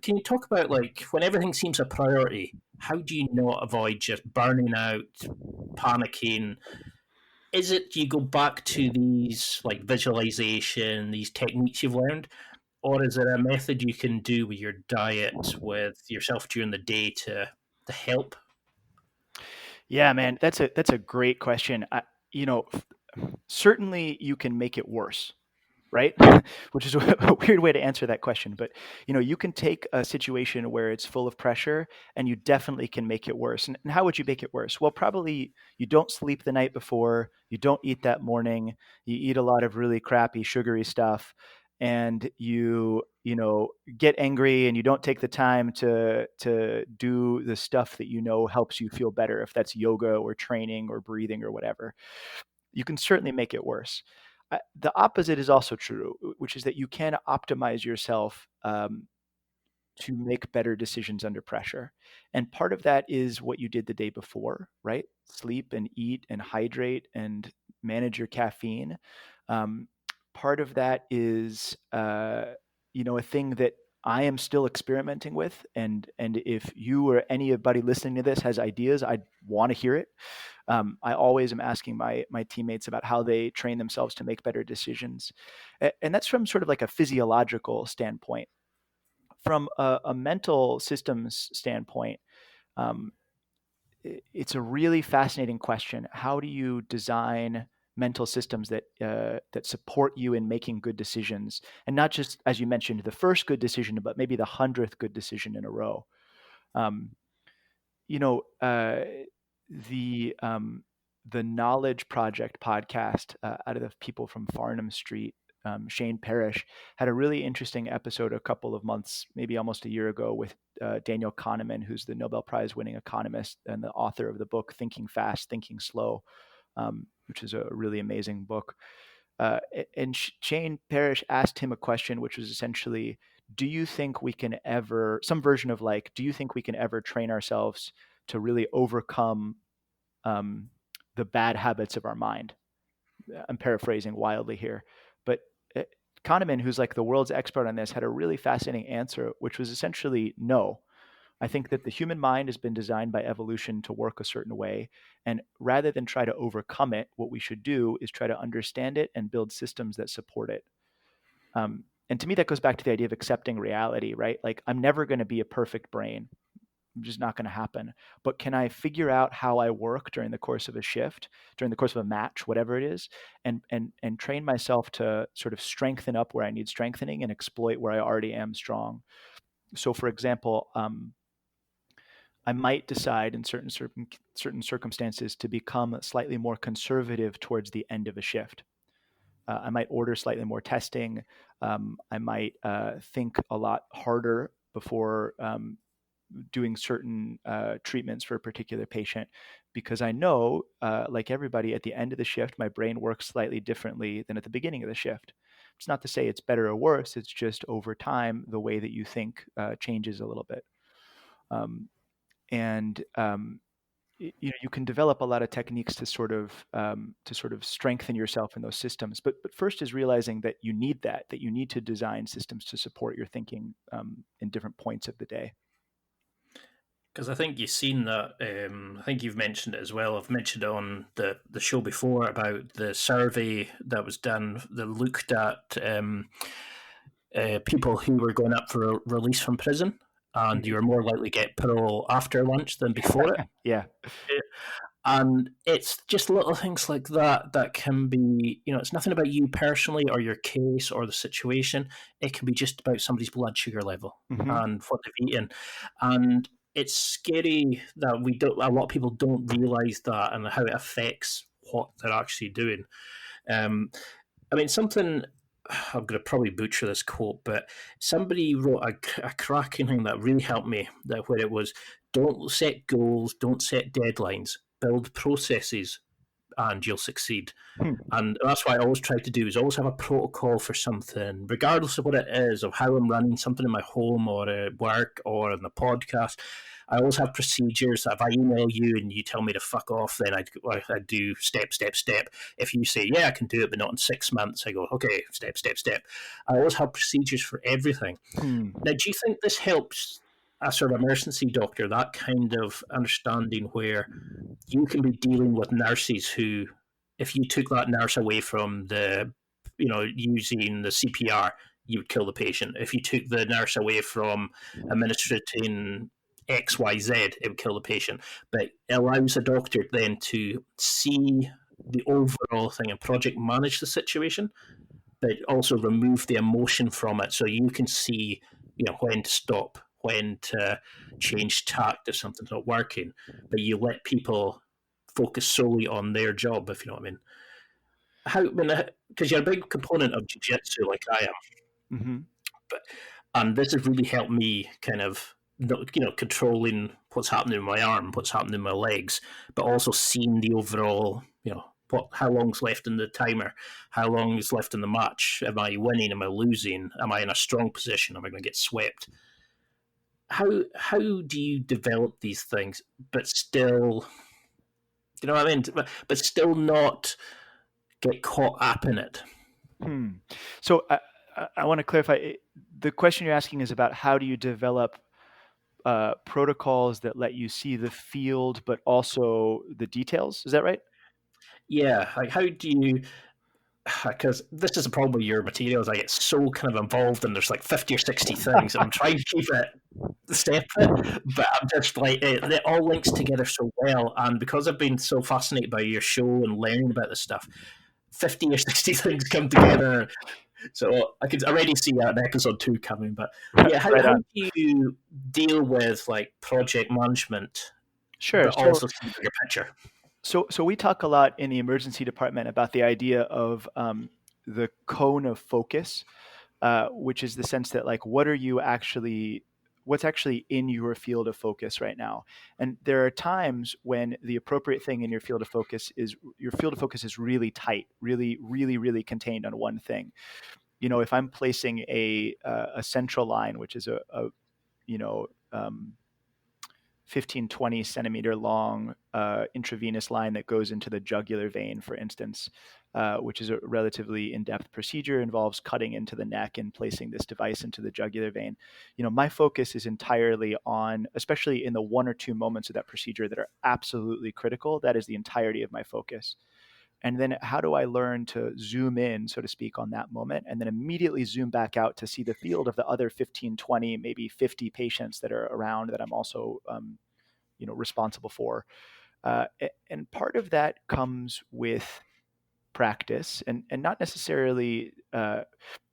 can you talk about, like, when everything seems a priority? How do you not avoid just burning out, panicking? Is it you go back to these like visualization, these techniques you've learned, or is there a method you can do with your diet, with yourself during the day to help? Yeah, man, that's a great question. Certainly you can make it worse, right? Which is a weird way to answer that question. But, you can take a situation where it's full of pressure and you definitely can make it worse. And how would you make it worse? Well, probably you don't sleep the night before, you don't eat that morning, you eat a lot of really crappy, sugary stuff, and get angry and you don't take the time to do the stuff that helps you feel better, if that's yoga or training or breathing or whatever. You can certainly make it worse. The opposite is also true, which is that you can optimize yourself to make better decisions under pressure. And part of that is what you did the day before, right? Sleep and eat and hydrate and manage your caffeine. Part of that is, a thing that I am still experimenting with, and if you or anybody listening to this has ideas, I want to hear it. I always am asking my teammates about how they train themselves to make better decisions, and that's from sort of like a physiological standpoint. From a mental systems standpoint, um, it's a really fascinating question. How do you design mental systems that support you in making good decisions, and not just, as you mentioned, the first good decision, but maybe the 100th good decision in a row? Um, you know, the the Knowledge Project podcast out of the people from Farnham Street, Shane Parrish, had a really interesting episode a couple of months, maybe almost a year ago, with Daniel Kahneman, who's the Nobel Prize winning economist and the author of the book Thinking Fast, Thinking Slow, which is a really amazing book. And Shane Parrish asked him a question, which was essentially, do you think we can ever, some version of like, do you think we can ever train ourselves to really overcome um, the bad habits of our mind? I'm paraphrasing wildly here, but uh, Kahneman, who's like the world's expert on this, had a really fascinating answer, which was essentially no. I think that the human mind has been designed by evolution to work a certain way. And rather than try to overcome it, what we should do is try to understand it and build systems that support it. And to me, that goes back to the idea of accepting reality, right? Like, I'm never going to be a perfect brain. I'm just not going to happen. But can I figure out how I work during the course of a shift, during the course of a match, whatever it is, and train myself to sort of strengthen up where I need strengthening and exploit where I already am strong? So, for example, I might decide in certain circumstances to become slightly more conservative towards the end of a shift. I might order slightly more testing. I might think a lot harder before doing certain treatments for a particular patient, because I know, like everybody, at the end of the shift, my brain works slightly differently than at the beginning of the shift. It's not to say it's better or worse. It's just over time, the way that you think changes a little bit. Um, and you can develop a lot of techniques to sort of strengthen yourself in those systems. But first is realizing that you need that you need to design systems to support your thinking in different points of the day. Because I think you've seen that. I think you've mentioned it as well. I've mentioned it on the show before about the survey that was done that looked at people who were going up for a release from prison, and you were more likely to get parole after lunch than before it. Yeah. And it's just little things like that that can be, it's nothing about you personally or your case or the situation. It can be just about somebody's blood sugar level and what they've eaten. And it's scary that a lot of people don't realize that and how it affects what they're actually doing. I mean, something, I'm going to probably butcher this quote, but somebody wrote a cracking thing that really helped me, where it was, don't set goals, don't set deadlines, build processes, and you'll succeed. And that's what I always try to do, is always have a protocol for something, regardless of what it is, of how I'm running something in my home or at work or in the podcast. I always have procedures that if I email you and you tell me to fuck off, then I do step, step, step. If you say, yeah, I can do it, but not in 6 months, I go, okay, step, step, step. I always have procedures for everything. Now, do you think this helps a sort of emergency doctor, that kind of understanding where you can be dealing with nurses who, if you took that nurse away from using the CPR, you would kill the patient. If you took the nurse away from administering XYZ, it would kill the patient. But it allows a doctor then to see the overall thing and project manage the situation, but also remove the emotion from it, so you can see, when to stop, when to change tact if something's not working, but you let people focus solely on their job, if you know what I mean. Because you're a big component of jiu-jitsu like I am, and this has really helped me kind of, controlling what's happening in my arm, what's happening in my legs, but also seeing the overall, how long's left in the timer, how long is left in the match, am I winning, am I losing, am I in a strong position, am I going to get swept? How do you develop these things, but still, you know what I mean, but still not get caught up in it? So I want to clarify. the question you're asking is about how do you develop protocols that let you see the field, but also the details. Is that right? Yeah, like how do you? Because this is a problem with your materials. I get so kind of involved, and there's like 50 or 60 things, and I'm trying to keep it separate, but I'm just like it all links together so well. And because I've been so fascinated by your show and learning about this stuff, 50 or 60 things come together. So I could already see an episode 2 coming. But yeah, Right how on. do you deal with like project management, Sure. but also see the bigger picture? So we talk a lot in the emergency department about the idea of the cone of focus, which is the sense that like, what's actually in your field of focus right now. And there are times when the appropriate thing in your field of focus is really tight, really, really, really contained on one thing. If I'm placing a central line, which is a you know, 15, 20 centimeter long intravenous line that goes into the jugular vein, for instance, which is a relatively in-depth procedure, involves cutting into the neck and placing this device into the jugular vein. My focus is entirely on, especially in the 1 or 2 moments of that procedure that are absolutely critical, that is the entirety of my focus. And then how do I learn to zoom in, so to speak, on that moment, and then immediately zoom back out to see the field of the other 15, 20, maybe 50 patients that are around that I'm also responsible for. And part of that comes with practice, and not necessarily.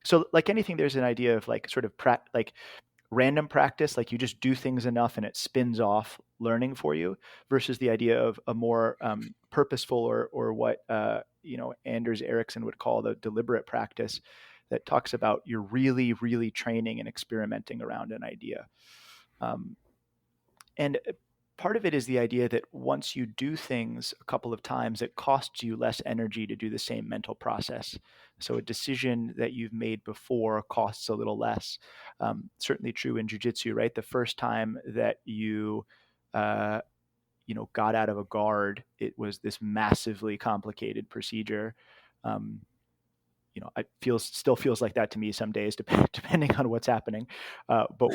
So like anything, there's an idea of like sort of like random practice, like you just do things enough and it spins off learning for you, versus the idea of a more purposeful or what Anders Ericsson would call the deliberate practice, that talks about you're really, really training and experimenting around an idea. And part of it is the idea that once you do things a couple of times, it costs you less energy to do the same mental process. So a decision that you've made before costs a little less. Certainly true in jiu-jitsu, right? The first time that you got out of a guard, it was this massively complicated procedure. It still feels like that to me some days, depending on what's happening. But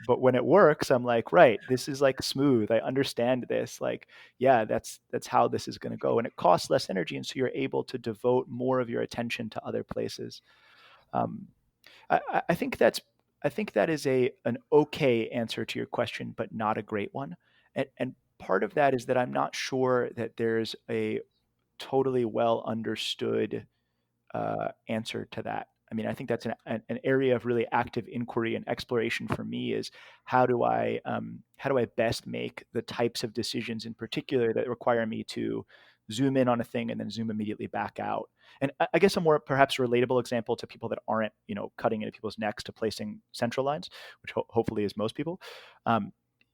when it works, I'm like, right, this is like smooth. I understand this. Like, yeah, that's how this is going to go, and it costs less energy, and so you're able to devote more of your attention to other places. Um, I think that is an okay answer to your question, but not a great one. And part of that is that I'm not sure that there's a totally well understood answer to that. I mean, I think that's an area of really active inquiry and exploration for me, is how do I best make the types of decisions in particular that require me to zoom in on a thing and then zoom immediately back out. And I guess a more perhaps relatable example to people that aren't cutting into people's necks to placing central lines, which hopefully is most people.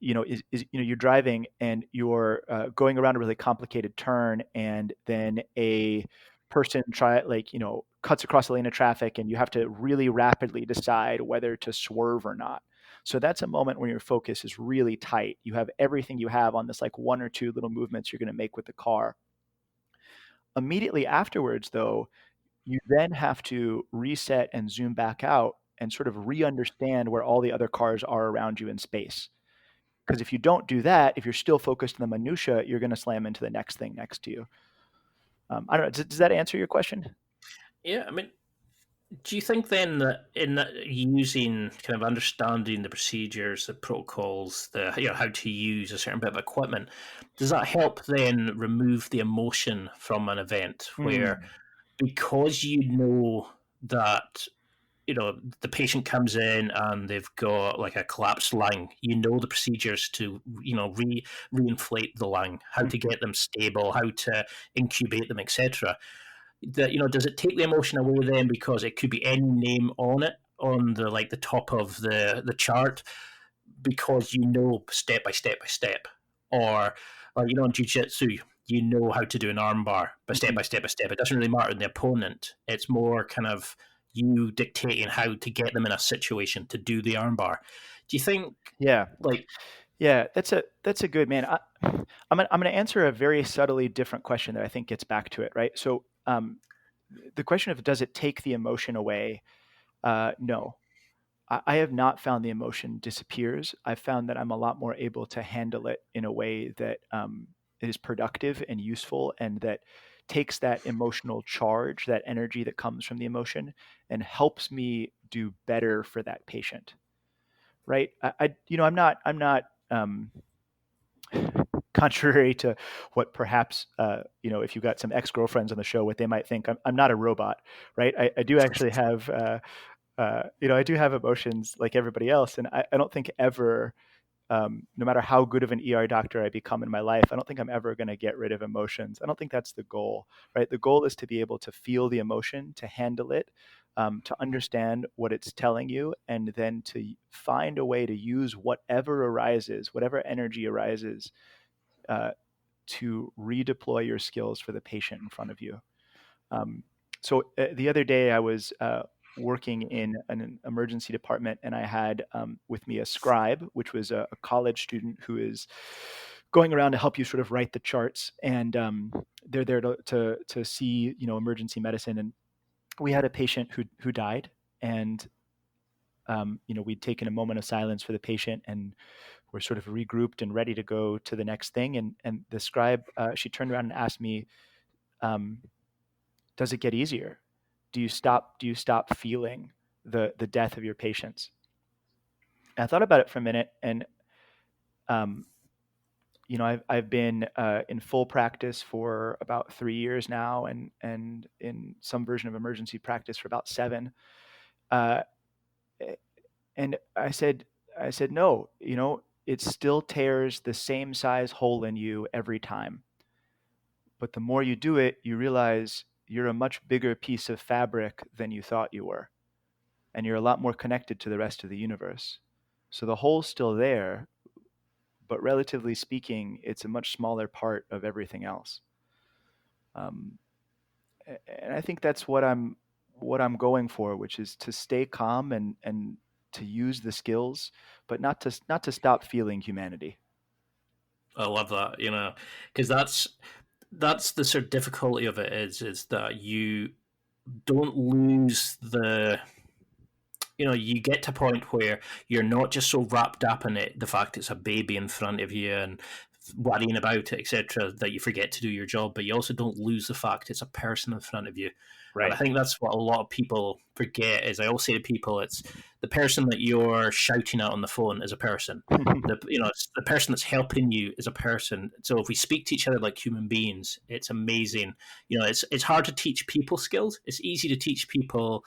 Is you're driving and you're going around a really complicated turn, and then a person cuts across the lane of traffic, and you have to really rapidly decide whether to swerve or not. So that's a moment when your focus is really tight. You have everything you have on this like 1 or 2 little movements you're going to make with the car. Immediately afterwards, though, you then have to reset and zoom back out and sort of re-understand where all the other cars are around you in space. Because if you don't do that, if you're still focused on the minutia, you're going to slam into the next thing next to you. I don't know. Does that answer your question? Yeah, I mean, do you think then that in that using kind of understanding the procedures, the protocols, the how to use a certain bit of equipment, does that help then remove the emotion from an event where, because that the patient comes in and they've got like a collapsed lung, the procedures to reinflate the lung, how to get them stable, how to incubate them, etc. That does it take the emotion away then, because it could be any name on it, on the top of the chart, because step by step by step, or in jiu-jitsu how to do an armbar, but step by step by step, it doesn't really matter in the opponent, it's more kind of you dictating how to get them in a situation to do the armbar. Do you think Yeah. like Yeah, that's a good, man. I'm gonna answer a very subtly different question that I think gets back to it, right? So the question of does it take the emotion away? No. I have not found the emotion disappears. I've found that I'm a lot more able to handle it in a way that is productive and useful, and that takes that emotional charge, that energy that comes from the emotion, and helps me do better for that patient. Right? I'm not contrary to what perhaps if you've got some ex-girlfriends on the show, what they might think. I'm not a robot, right? I do actually have I do have emotions like everybody else, and I don't think ever, no matter how good of an ER doctor I become in my life, I don't think I'm ever going to get rid of emotions. I don't think that's the goal, right? The goal is to be able to feel the emotion, to handle it, to understand what it's telling you, and then to find a way to use whatever arises, whatever energy arises, uh, to redeploy your skills for the patient in front of you. Um, so the other day I was working in an emergency department, and I had with me a scribe, which was a college student who is going around to help you sort of write the charts. And they're there to see emergency medicine. And we had a patient who died, and we'd taken a moment of silence for the patient, and we're sort of regrouped and ready to go to the next thing. And the scribe, she turned around and asked me, um, does it get easier? Do you stop feeling the death of your patients? And I thought about it for a minute, and um, I've been in full practice for about 3 years now, and in some version of emergency practice for about 7. Uh, and I said no. It still tears the same size hole in you every time. But the more you do it, you realize you're a much bigger piece of fabric than you thought you were, and you're a lot more connected to the rest of the universe. So the hole's still there, but relatively speaking, it's a much smaller part of everything else. Um, and I think that's what I'm going for, which is to stay calm and to use the skills, but not to stop feeling humanity. I love that, because that's the sort of difficulty of it is that you don't lose you get to a point where you're not just so wrapped up in it, the fact it's a baby in front of you and worrying about it, etc., that you forget to do your job, but you also don't lose the fact it's a person in front of you. And I Right. think that's what a lot of people forget is I always say to people, it's the person that you're shouting at on the phone is a person. It's the person that's helping you is a person. So if we speak to each other like human beings, it's amazing. It's hard to teach people skills. It's easy to teach people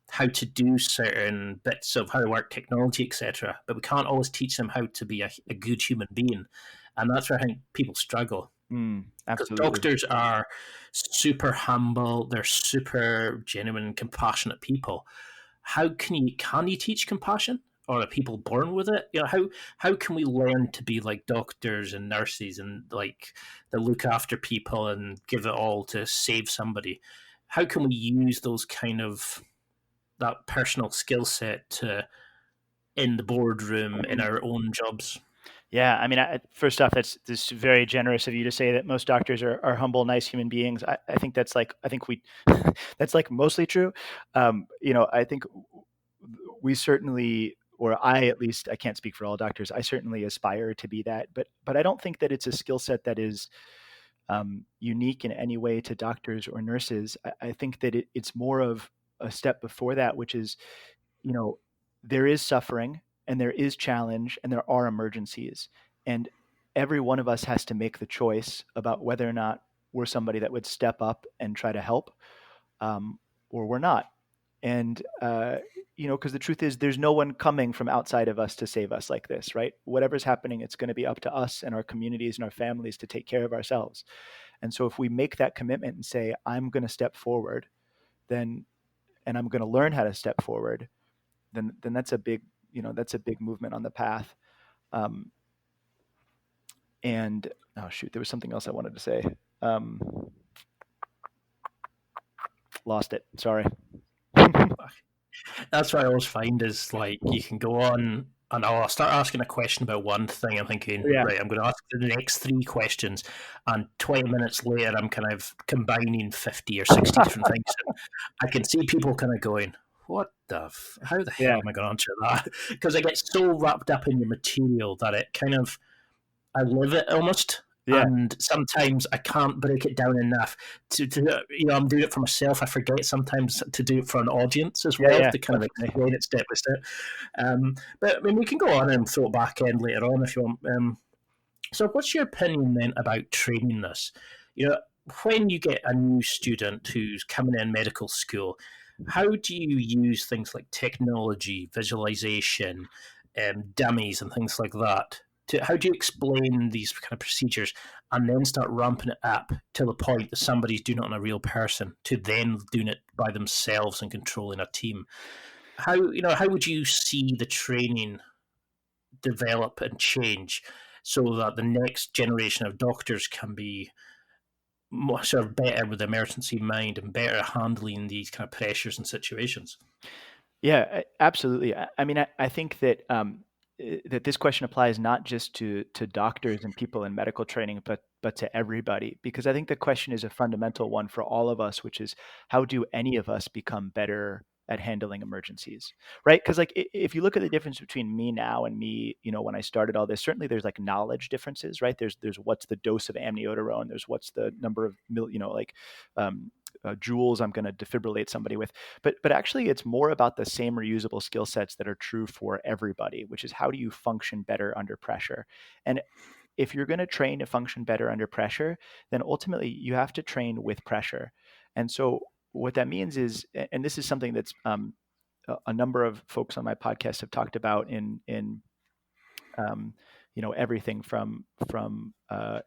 how to do certain bits of how to work technology, etc. But we can't always teach them how to be a good human being, and that's where I think people struggle. Because Absolutely. doctors are super humble, they're super genuine and compassionate people. How can you teach compassion? Or are people born with it? How can we learn to be like doctors and nurses and like that look after people and give it all to save somebody? How can we use those kind of that personal skill set to in the boardroom in our own jobs? Yeah, I mean, first off, that's very generous of you to say that most doctors are humble, nice human beings. I think that's like I think we that's like mostly true. I think we certainly, or I at least, I can't speak for all doctors. I certainly aspire to be that, but I don't think that it's a skill set that is unique in any way to doctors or nurses. I think that it's more of a step before that, which is you know, there is suffering and there is challenge and there are emergencies. And every one of us has to make the choice about whether or not we're somebody that would step up and try to help, or we're not. And, because the truth is, there's no one coming from outside of us to save us like this, right? Whatever's happening, it's going to be up to us and our communities and our families to take care of ourselves. And so if we make that commitment and say, I'm going to step forward, then, and I'm going to learn how to step forward, then that's a big movement on the path. Um, and oh shoot, there was something else I wanted to say. Um, Lost it. Sorry. That's what I always find is like you can go on and I'll start asking a question about one thing. I'm thinking, Yeah. right, I'm going to ask the next 3 questions, and 20 minutes later, I'm kind of combining 50 or 60 different things. I can see people kind of going, how the Yeah. hell am I going to answer that? Because I get so wrapped up in your material that it kind of, I live it almost. Yeah. And sometimes I can't break it down enough I'm doing it for myself. I forget sometimes to do it for an audience as Yeah. well, Yeah. to kind of Definitely. explain it step by step. But I mean, we can go on and throw it back in later on if you want. So, what's your opinion then about training this? You know, when you get a new student who's coming in medical school, how do you use things like technology, visualization, dummies, and things like that? How do you explain these kind of procedures and then start ramping it up to the point that somebody's doing it on a real person to then doing it by themselves and controlling a team? How would you see the training develop and change so that the next generation of doctors can be more, sort of better with emergency mind and better handling these kind of pressures and situations? Yeah, absolutely. I mean, I think that that this question applies not just to doctors and people in medical training, but to everybody, because I think the question is a fundamental one for all of us, which is how do any of us become better at handling emergencies, right? Because like if you look at the difference between me now and me, when I started all this, certainly there's like knowledge differences, right? There's what's the dose of amiodarone, there's what's the number of um, joules I'm going to defibrillate somebody with. But actually, it's more about the same reusable skill sets that are true for everybody, which is how do you function better under pressure? And if you're going to train to function better under pressure, then ultimately you have to train with pressure. And so what that means is, and this is something that's a number of folks on my podcast have talked about in um, everything from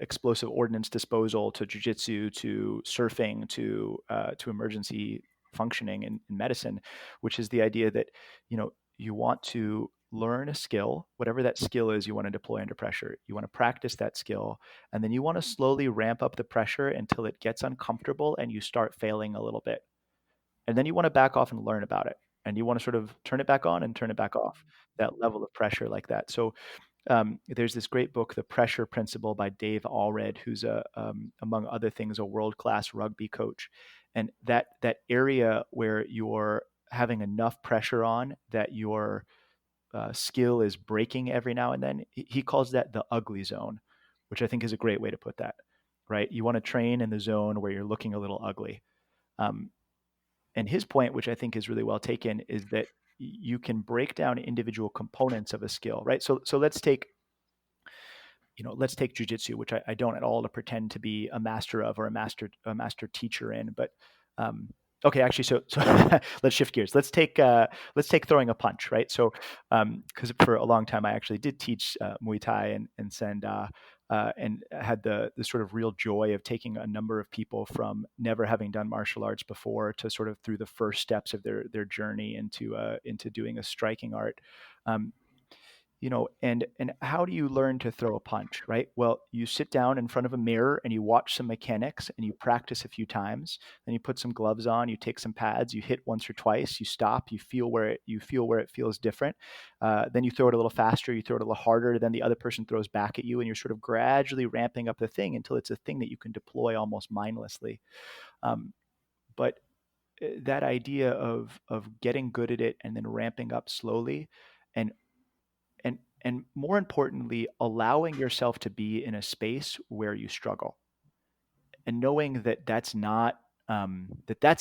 explosive ordnance disposal to jujitsu to surfing to emergency functioning in medicine, which is the idea that you want to learn a skill, whatever that skill is you want to deploy under pressure. You want to practice that skill, and then you want to slowly ramp up the pressure until it gets uncomfortable and you start failing a little bit. And then you want to back off and learn about it. And you want to sort of turn it back on and turn it back off, that level of pressure like that. So there's this great book, The Pressure Principle by Dave Allred, who's among other things, a world-class rugby coach. And that area where you're having enough pressure on that your skill is breaking every now and then, he calls that the ugly zone, which I think is a great way to put that, right? You want to train in the zone where you're looking a little ugly. Um, and his point, which I think is really well taken, is that you can break down individual components of a skill, right? So let's take jujitsu, which I don't at all to pretend to be a master of or a master teacher in, but okay, actually, so let's shift gears. Let's take throwing a punch, right? So because for a long time I actually did teach Muay Thai and Sanda. And had the sort of real joy of taking a number of people from never having done martial arts before to sort of through the first steps of their journey into doing a striking art. Um, and how do you learn to throw a punch, right? Well, you sit down in front of a mirror and you watch some mechanics and you practice a few times. Then you put some gloves on, you take some pads, you hit once or twice, you stop, you feel where it feels different. Then you throw it a little faster, you throw it a little harder, then the other person throws back at you, and you're sort of gradually ramping up the thing until it's a thing that you can deploy almost mindlessly. Um, but that idea of getting good at it and then ramping up slowly, and and more importantly, allowing yourself to be in a space where you struggle, and knowing that that's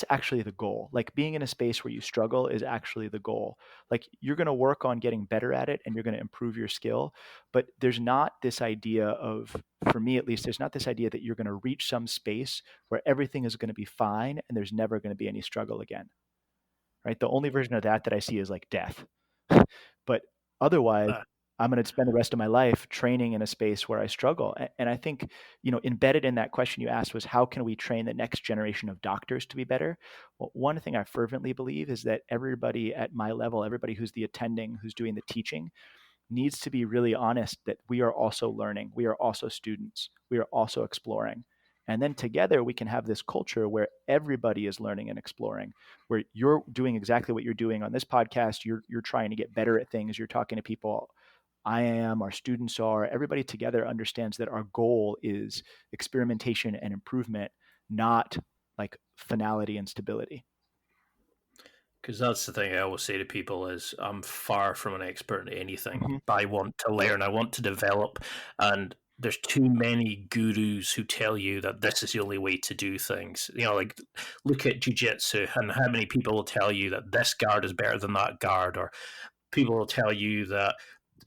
actually the goal. Like being in a space where you struggle is actually the goal. Like you're going to work on getting better at it and you're going to improve your skill, but there's not this idea of, for me at least, there's not this idea that you're going to reach some space where everything is going to be fine and there's never going to be any struggle again, right? The only version of that I see is like death. But otherwise, Uh, I'm going to spend the rest of my life training in a space where I struggle. And I think, embedded in that question you asked was how can we train the next generation of doctors to be better? Well, one thing I fervently believe is that everybody at my level, everybody who's the attending, who's doing the teaching, needs to be really honest that we are also learning, we are also students, we are also exploring. And then together we can have this culture where everybody is learning and exploring, where you're doing exactly what you're doing on this podcast. You're trying to get better at things. You're talking to people. I am, our students are, everybody together understands that our goal is experimentation and improvement, not like finality and stability. Because that's the thing I always say to people is I'm far from an expert in anything, Hmm. but I want to learn, I want to develop, and there's too many gurus who tell you that this is the only way to do things. Like look at jiu-jitsu and how many people will tell you that this guard is better than that guard, or people will tell you that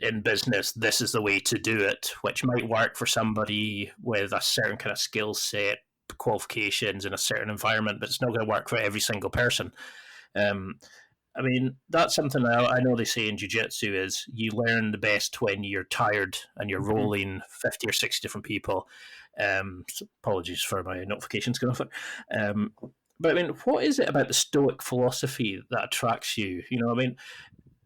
in business this is the way to do it, which might work for somebody with a certain kind of skill set, qualifications in a certain environment, but it's not going to work for every single person. um, I mean, that's something I know they say in jiu-jitsu is you learn the best when you're tired and you're Hmm. rolling 50 or 60 different people. So apologies for my notifications going off. But I mean, what is it about the Stoic philosophy that attracts you? I mean,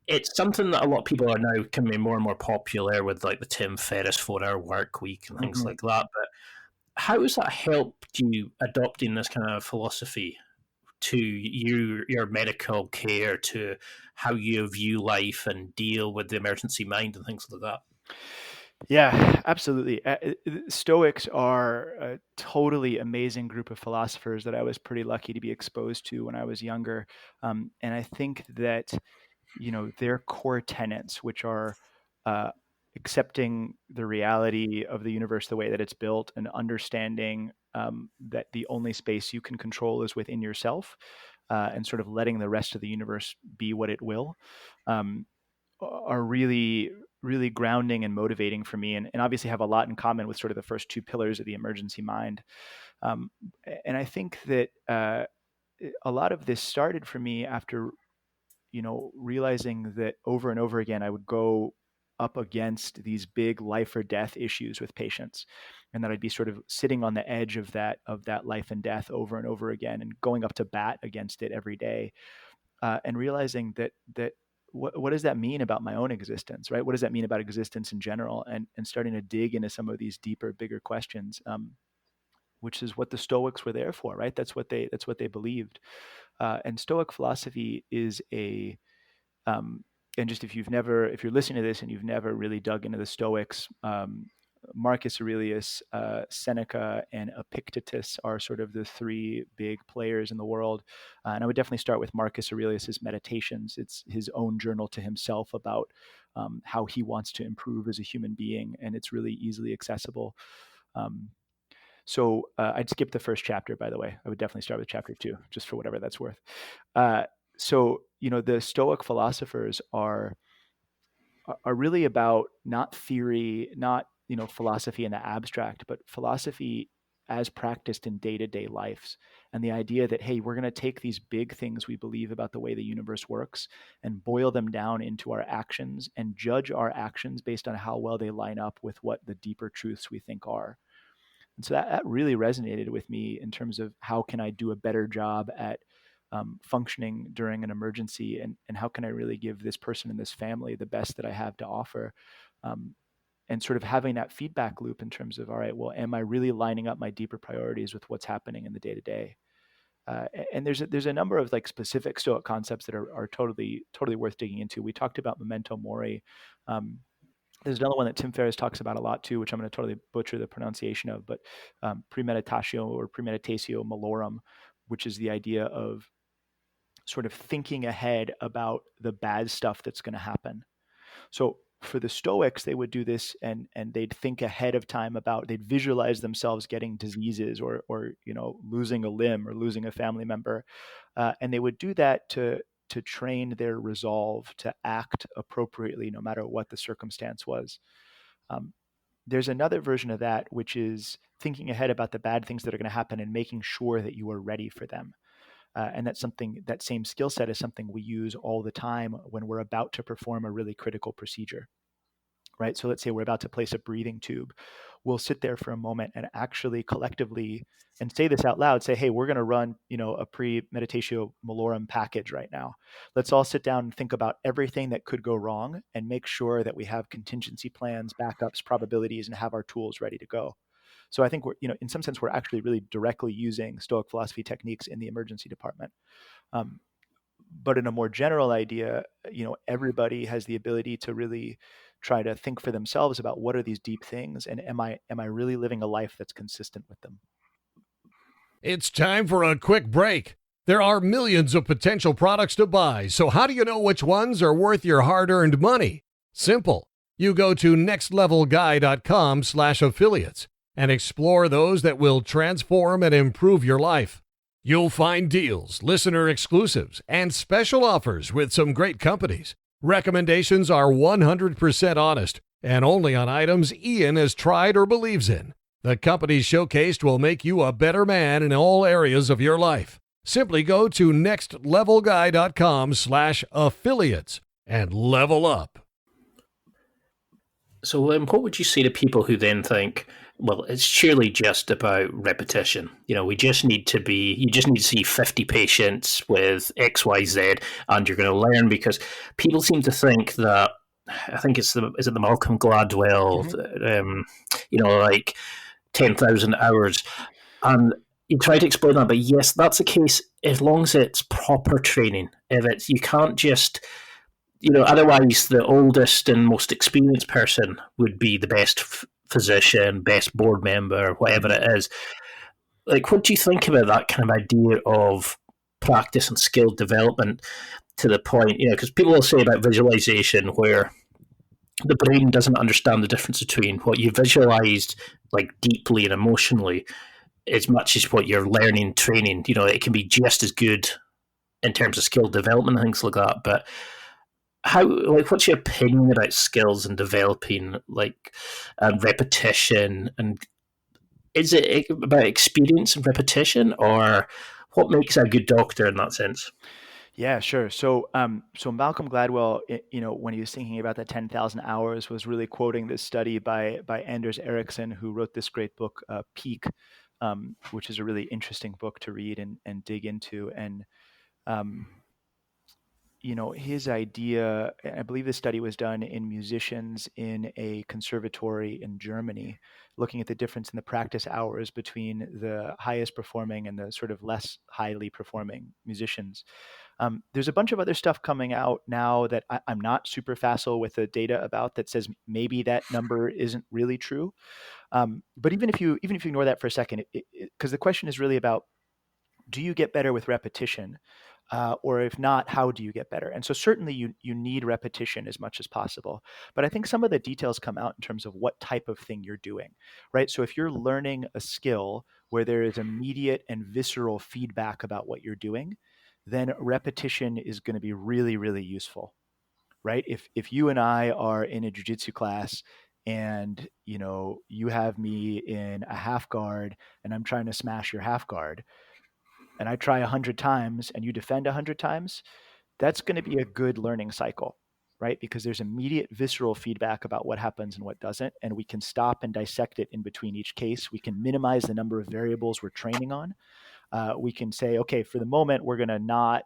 it's something that a lot of people are now becoming more and more popular with, like the Tim Ferriss 4 Hour Work Week and things Hmm. like that. But how has that helped you adopting this kind of philosophy to your medical care, to how you view life and deal with the emergency mind and things like that? Yeah, absolutely. Stoics are a totally amazing group of philosophers that I was pretty lucky to be exposed to when I was younger. And I think that, their core tenets, which are uh, accepting the reality of the universe the way that it's built and understanding that the only space you can control is within yourself, and sort of letting the rest of the universe be what it will. Um, are really really grounding and motivating for me, and obviously have a lot in common with sort of the first two pillars of the emergency mind. um, and I think that a lot of this started for me after realizing that over and over again I would go up against these big life or death issues with patients, and that I'd be sort of sitting on the edge of that life and death over and over again and going up to bat against it every day, and realizing that what does that mean about my own existence, right? What does that mean about existence in general? And starting to dig into some of these deeper, bigger questions, which is what the Stoics were there for, right? That's what they believed. And Stoic philosophy is a and just if you're listening to this and you've never really dug into the Stoics, Marcus Aurelius, Seneca, and Epictetus are sort of the three big players in the world. And I would definitely start with Marcus Aurelius's Meditations. It's his own journal to himself about how he wants to improve as a human being, and it's really easily accessible. Um, I'd skip the first chapter, by the way. I would definitely start with chapter 2, just for whatever that's worth. Uh, the Stoic philosophers are really about not theory, not philosophy in the abstract, but philosophy as practiced in day-to-day lives. And the idea that, hey, we're going to take these big things we believe about the way the universe works and boil them down into our actions and judge our actions based on how well they line up with what the deeper truths we think are. And so that really resonated with me in terms of how can I do a better job at functioning during an emergency, and how can I really give this person and this family the best that I have to offer. Um, and sort of having that feedback loop in terms of, all right, well, am I really lining up my deeper priorities with what's happening in the day to day? And there's a number of like specific Stoic concepts that are totally worth digging into. We talked about memento mori. Um, there's another one that Tim Ferriss talks about a lot too, which I'm going to totally butcher the pronunciation of, but premeditatio or premeditatio malorum, which is the idea of sort of thinking ahead about the bad stuff that's going to happen. So for the Stoics, they would do this, and they'd think ahead of time about, they'd visualize themselves getting diseases, or losing a limb or losing a family member, and they would do that to train their resolve to act appropriately no matter what the circumstance was. Um, there's another version of that, which is thinking ahead about the bad things that are going to happen and making sure that you are ready for them. And that same skill set is something we use all the time when we're about to perform a really critical procedure, right? So let's say we're about to place a breathing tube. We'll sit there for a moment and actually collectively, and say this out loud, say, hey, we're going to run, a pre-meditatio malorum package right now. Let's all sit down and think about everything that could go wrong and make sure that we have contingency plans, backups, probabilities, and have our tools ready to go. So I think we're, in some sense, we're actually really directly using Stoic philosophy techniques in the emergency department. Um, but in a more general idea, everybody has the ability to really try to think for themselves about what are these deep things, and am I really living a life that's consistent with them? It's time for a quick break. There are millions of potential products to buy, so how do you know which ones are worth your hard-earned money? Simple. You go to nextlevelguy.com/affiliates and explore those that will transform and improve your life. You'll find deals, listener exclusives, and special offers with some great companies. Recommendations are 100% honest and only on items Ian has tried or believes in. The companies showcased will make you a better man in all areas of your life. Simply go to nextlevelguy.com/affiliates and level up. So, what would you say to people who then think, well, it's surely just about repetition? You just need to see 50 patients with X, Y, Z, and you're going to learn, because people seem to think that, I think is it the Malcolm Gladwell, like 10,000 hours. And you try to explain that, but yes, that's the case as long as it's proper training. You can't just, otherwise the oldest and most experienced person would be the best physician, best board member, whatever it is. Like, what do you think about that kind of idea of practice and skill development to the point, because people will say about visualization where the brain doesn't understand the difference between what you visualized, like, deeply and emotionally, as much as what you're learning, training. It can be just as good in terms of skill development and things like that. But what's your opinion about skills and developing, and repetition? And is it about experience and repetition, or what makes a good doctor in that sense? Yeah, sure. So Malcolm Gladwell, when he was thinking about that 10,000 hours, was really quoting this study by Anders Ericsson, who wrote this great book, Peak, which is a really interesting book to read and dig into. And his idea, I believe this study was done in musicians in a conservatory in Germany, looking at the difference in the practice hours between the highest performing and the sort of less highly performing musicians. There's a bunch of other stuff coming out now that I'm not super facile with the data about, that says maybe that number isn't really true. But even if you ignore that for a second, because the question is really about, do you get better with repetition? Or if not, how do you get better? And so certainly you need repetition as much as possible. But I think some of the details come out in terms of what type of thing you're doing, right? So if you're learning a skill where there is immediate and visceral feedback about what you're doing, then repetition is going to be really, really useful, right? If you and I are in a jiu-jitsu class and you have me in a half guard and I'm trying to smash your half guard, and I try 100 times and you defend 100 times, that's going to be a good learning cycle, right? Because there's immediate visceral feedback about what happens and what doesn't, and we can stop and dissect it in between each case. We can minimize the number of variables we're training on. We can say, okay, for the moment, we're going to not,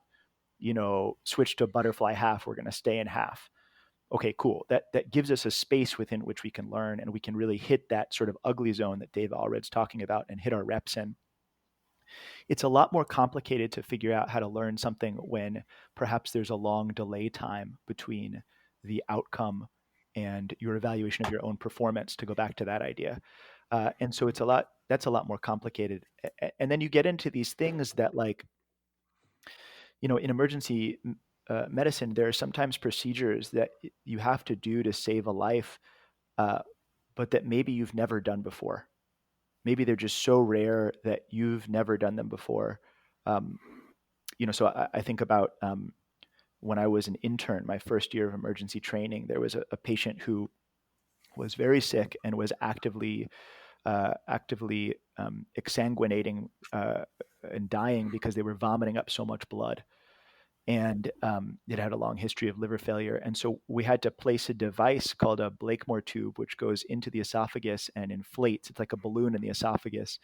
switch to butterfly half. We're going to stay in half. Okay, cool. That gives us a space within which we can learn, and we can really hit that sort of ugly zone that Dave Allred's talking about and hit our reps in. It's a lot more complicated to figure out how to learn something when perhaps there's a long delay time between the outcome and your evaluation of your own performance, to go back to that idea. And so that's a lot more complicated. And then you get into these things that, like, in emergency medicine, there are sometimes procedures that you have to do to save a life, but that maybe you've never done before. Maybe they're just so rare that you've never done them before. So I think about when I was an intern, my first year of emergency training, there was a patient who was very sick and was actively exsanguinating and dying because they were vomiting up so much blood. And it had a long history of liver failure. And so we had to place a device called a Blakemore tube, which goes into the esophagus and inflates. It's like a balloon in the esophagus,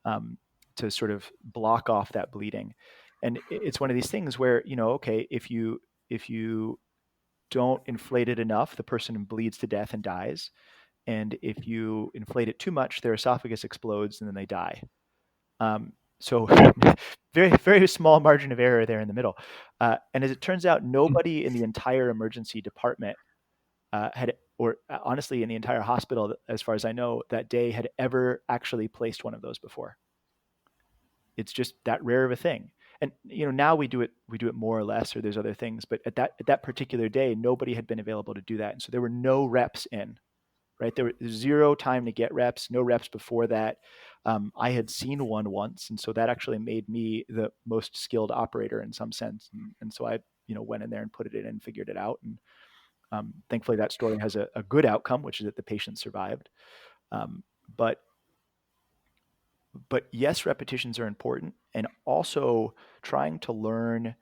to sort of block off that bleeding. And it's one of these things where, okay, if you don't inflate it enough, the person bleeds to death and dies. And if you inflate it too much, their esophagus explodes and then they die. So very, very small margin of error there in the middle. And as it turns out, nobody in the entire emergency department honestly, in the entire hospital, as far as I know, that day had ever actually placed one of those before. It's just that rare of a thing. And now we do it more or less, or there's other things, but at that particular day, nobody had been available to do that, and so there were no reps in. Right, there was zero time to get reps, no reps before that. I had seen one once, and so that actually made me the most skilled operator in some sense. And so I, went in there and put it in and figured it out. And thankfully, that story has a good outcome, which is that the patient survived. Um, but yes, repetitions are important, and also trying to learn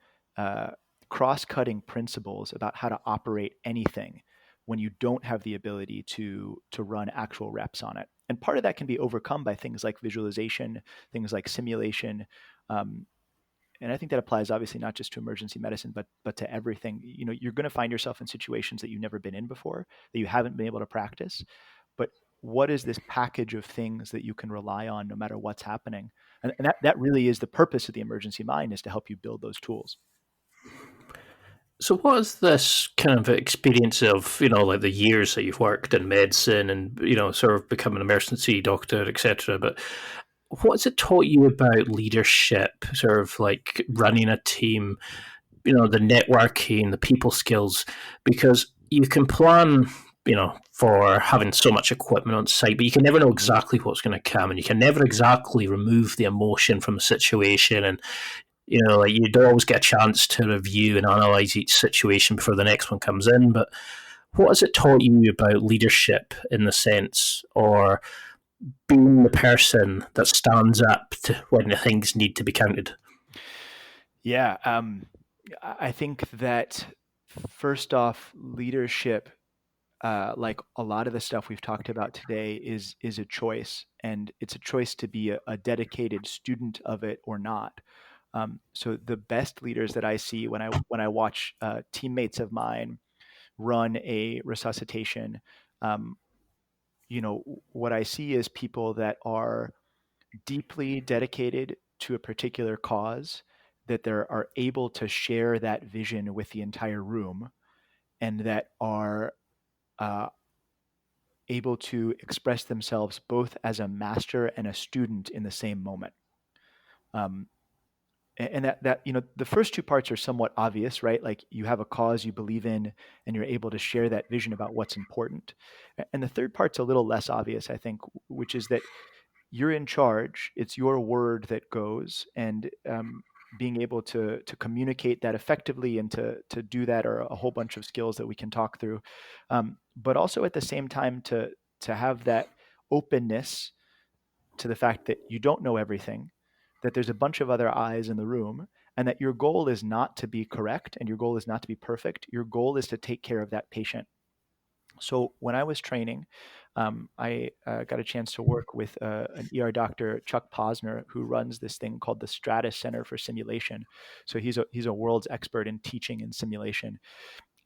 cross-cutting principles about how to operate anything when you don't have the ability to run actual reps on it. And part of that can be overcome by things like visualization, things like simulation. And I think that applies obviously not just to emergency medicine, but to everything. You're going to find yourself in situations that you've never been in before, that you haven't been able to practice. But what is this package of things that you can rely on no matter what's happening? And that really is the purpose of the emergency mind, is to help you build those tools. So what is this kind of experience of, like the years that you've worked in medicine and, sort of become an emergency doctor, etc. But what has it taught you about leadership, sort of like running a team, the networking, the people skills? Because you can plan, for having so much equipment on site, but you can never know exactly what's going to come, and you can never exactly remove the emotion from the situation. And like you don't always get a chance to review and analyze each situation before the next one comes in. But what has it taught you about leadership in the sense, or being the person that stands up to when the things need to be counted? Yeah, I think that first off, leadership, like a lot of the stuff we've talked about today, is a choice, and it's a choice to be a dedicated student of it or not. So the best leaders that I see when I watch teammates of mine run a resuscitation, what I see is people that are deeply dedicated to a particular cause, that they are able to share that vision with the entire room, and that are uh, able to express themselves both as a master and a student in the same moment. Um, and that the first two parts are somewhat obvious, right? Like, you have a cause you believe in, and you're able to share that vision about what's important. And the third part's a little less obvious, I think, which is that you're in charge. It's your word that goes, and being able to communicate that effectively and to do that are a whole bunch of skills that we can talk through. But also at the same time to have that openness to the fact that you don't know everything, that there's a bunch of other eyes in the room, and that your goal is not to be correct and your goal is not to be perfect. Your goal is to take care of that patient. So when I was training, I got a chance to work with an ER doctor, Chuck Posner, who runs this thing called the Stratus Center for Simulation. So he's a world's expert in teaching and simulation.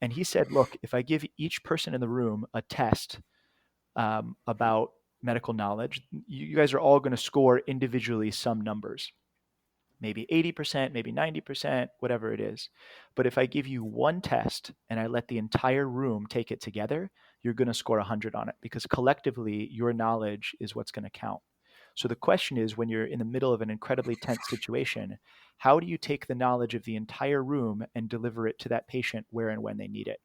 And he said, look, if I give each person in the room a test about medical knowledge, you guys are all going to score individually some numbers. Maybe 80%, maybe 90%, whatever it is. But if I give you one test and I let the entire room take it together, you're going to score 100 on it, because collectively your knowledge is what's going to count. So the question is, when you're in the middle of an incredibly tense situation, how do you take the knowledge of the entire room and deliver it to that patient where and when they need it?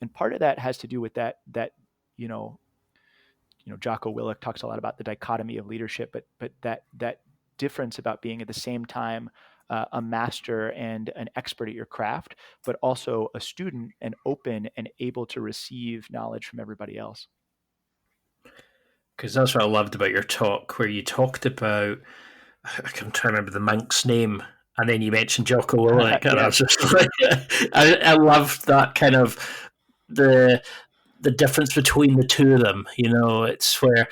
And part of that has to do with that Jocko Willink talks a lot about the dichotomy of leadership, but that difference about being at the same time a master and an expert at your craft, but also a student and open and able to receive knowledge from everybody else. Because that's what I loved about your talk, where you talked about, I can't remember the monk's name, and then you mentioned Jocko Willink, and I was just like, I loved that kind of the difference between the two of them. It's where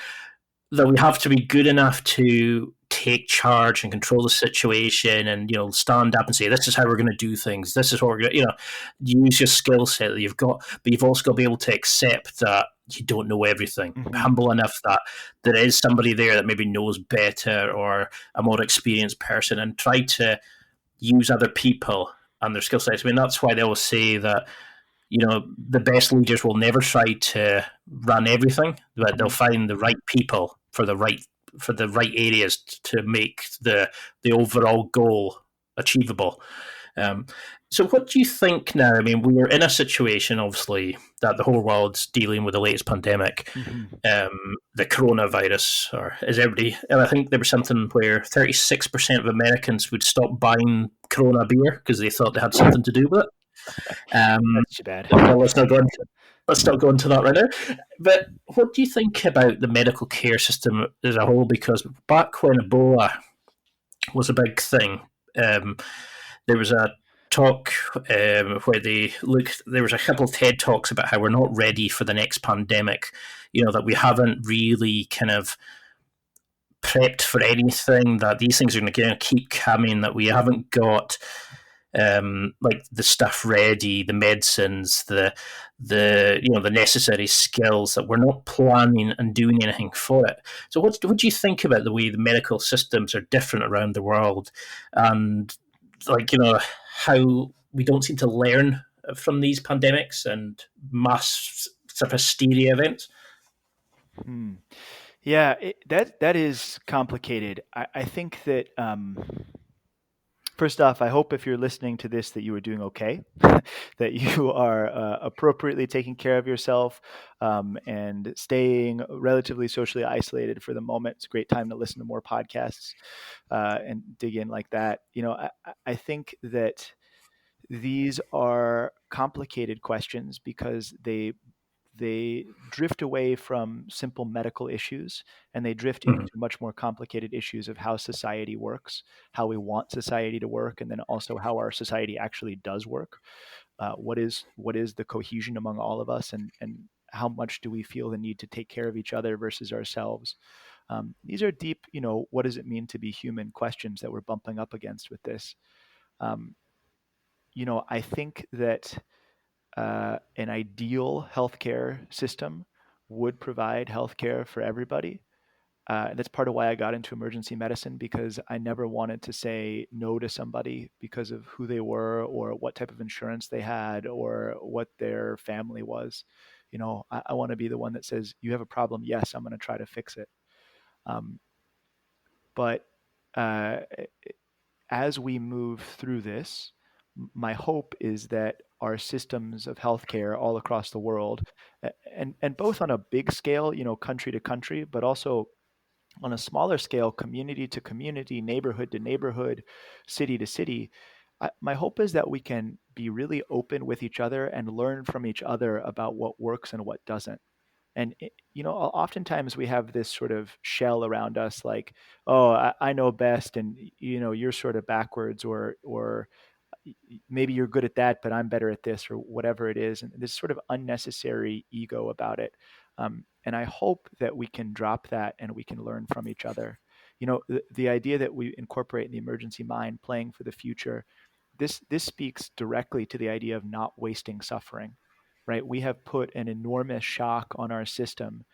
that we have to be good enough to take charge and control the situation, and stand up and say, this is how we're going to do things, this is what we're going to use your skill set that you've got, but you've also got to be able to accept that you don't know everything. Mm-hmm. Humble enough that there is somebody there that maybe knows better, or a more experienced person, and try to use other people and their skill sets. I mean, that's why they always say that the best leaders will never try to run everything, but they'll find the right people for the right areas to make the overall goal achievable. So what do you think now? I mean, we're in a situation, obviously, that the whole world's dealing with the latest pandemic, the coronavirus, or is everybody? And I think there was something where 36% of Americans would stop buying Corona beer because they thought they had something to do with it. That's too bad. Well, let's not go into that right now. But what do you think about the medical care system as a whole? Because back when Ebola was a big thing, there was a talk where there was a couple of TED talks about how we're not ready for the next pandemic, that we haven't really kind of prepped for anything, that these things are going to keep coming, that we haven't got like the stuff ready, the medicines, the necessary skills, that we're not planning and doing anything for it. So what do you think about the way the medical systems are different around the world, and how we don't seem to learn from these pandemics and mass sort of hysteria events? Yeah, that is complicated. I think that first off, I hope if you're listening to this that you are doing okay, that you are appropriately taking care of yourself and staying relatively socially isolated for the moment. It's a great time to listen to more podcasts and dig in like that. I think that these are complicated questions because they drift away from simple medical issues and they drift into much more complicated issues of how society works, how we want society to work, and then also how our society actually does work. What is the cohesion among all of us, and how much do we feel the need to take care of each other versus ourselves? These are deep, what does it mean to be human questions that we're bumping up against with this. I think that an ideal healthcare system would provide healthcare for everybody. That's part of why I got into emergency medicine, because I never wanted to say no to somebody because of who they were or what type of insurance they had or what their family was. I want to be the one that says, you have a problem. Yes, I'm going to try to fix it. But as we move through this, my hope is that our systems of healthcare all across the world, and both on a big scale, country to country, but also on a smaller scale, community to community, neighborhood to neighborhood, city to city, my hope is that we can be really open with each other and learn from each other about what works and what doesn't. And oftentimes we have this sort of shell around us, like, oh, I know best, and you're sort of backwards, or maybe you're good at that, but I'm better at this, or whatever it is. And this sort of unnecessary ego about it. And I hope that we can drop that and we can learn from each other. The idea that we incorporate in the emergency mind, playing for the future, this speaks directly to the idea of not wasting suffering, right? We have put an enormous shock on our system,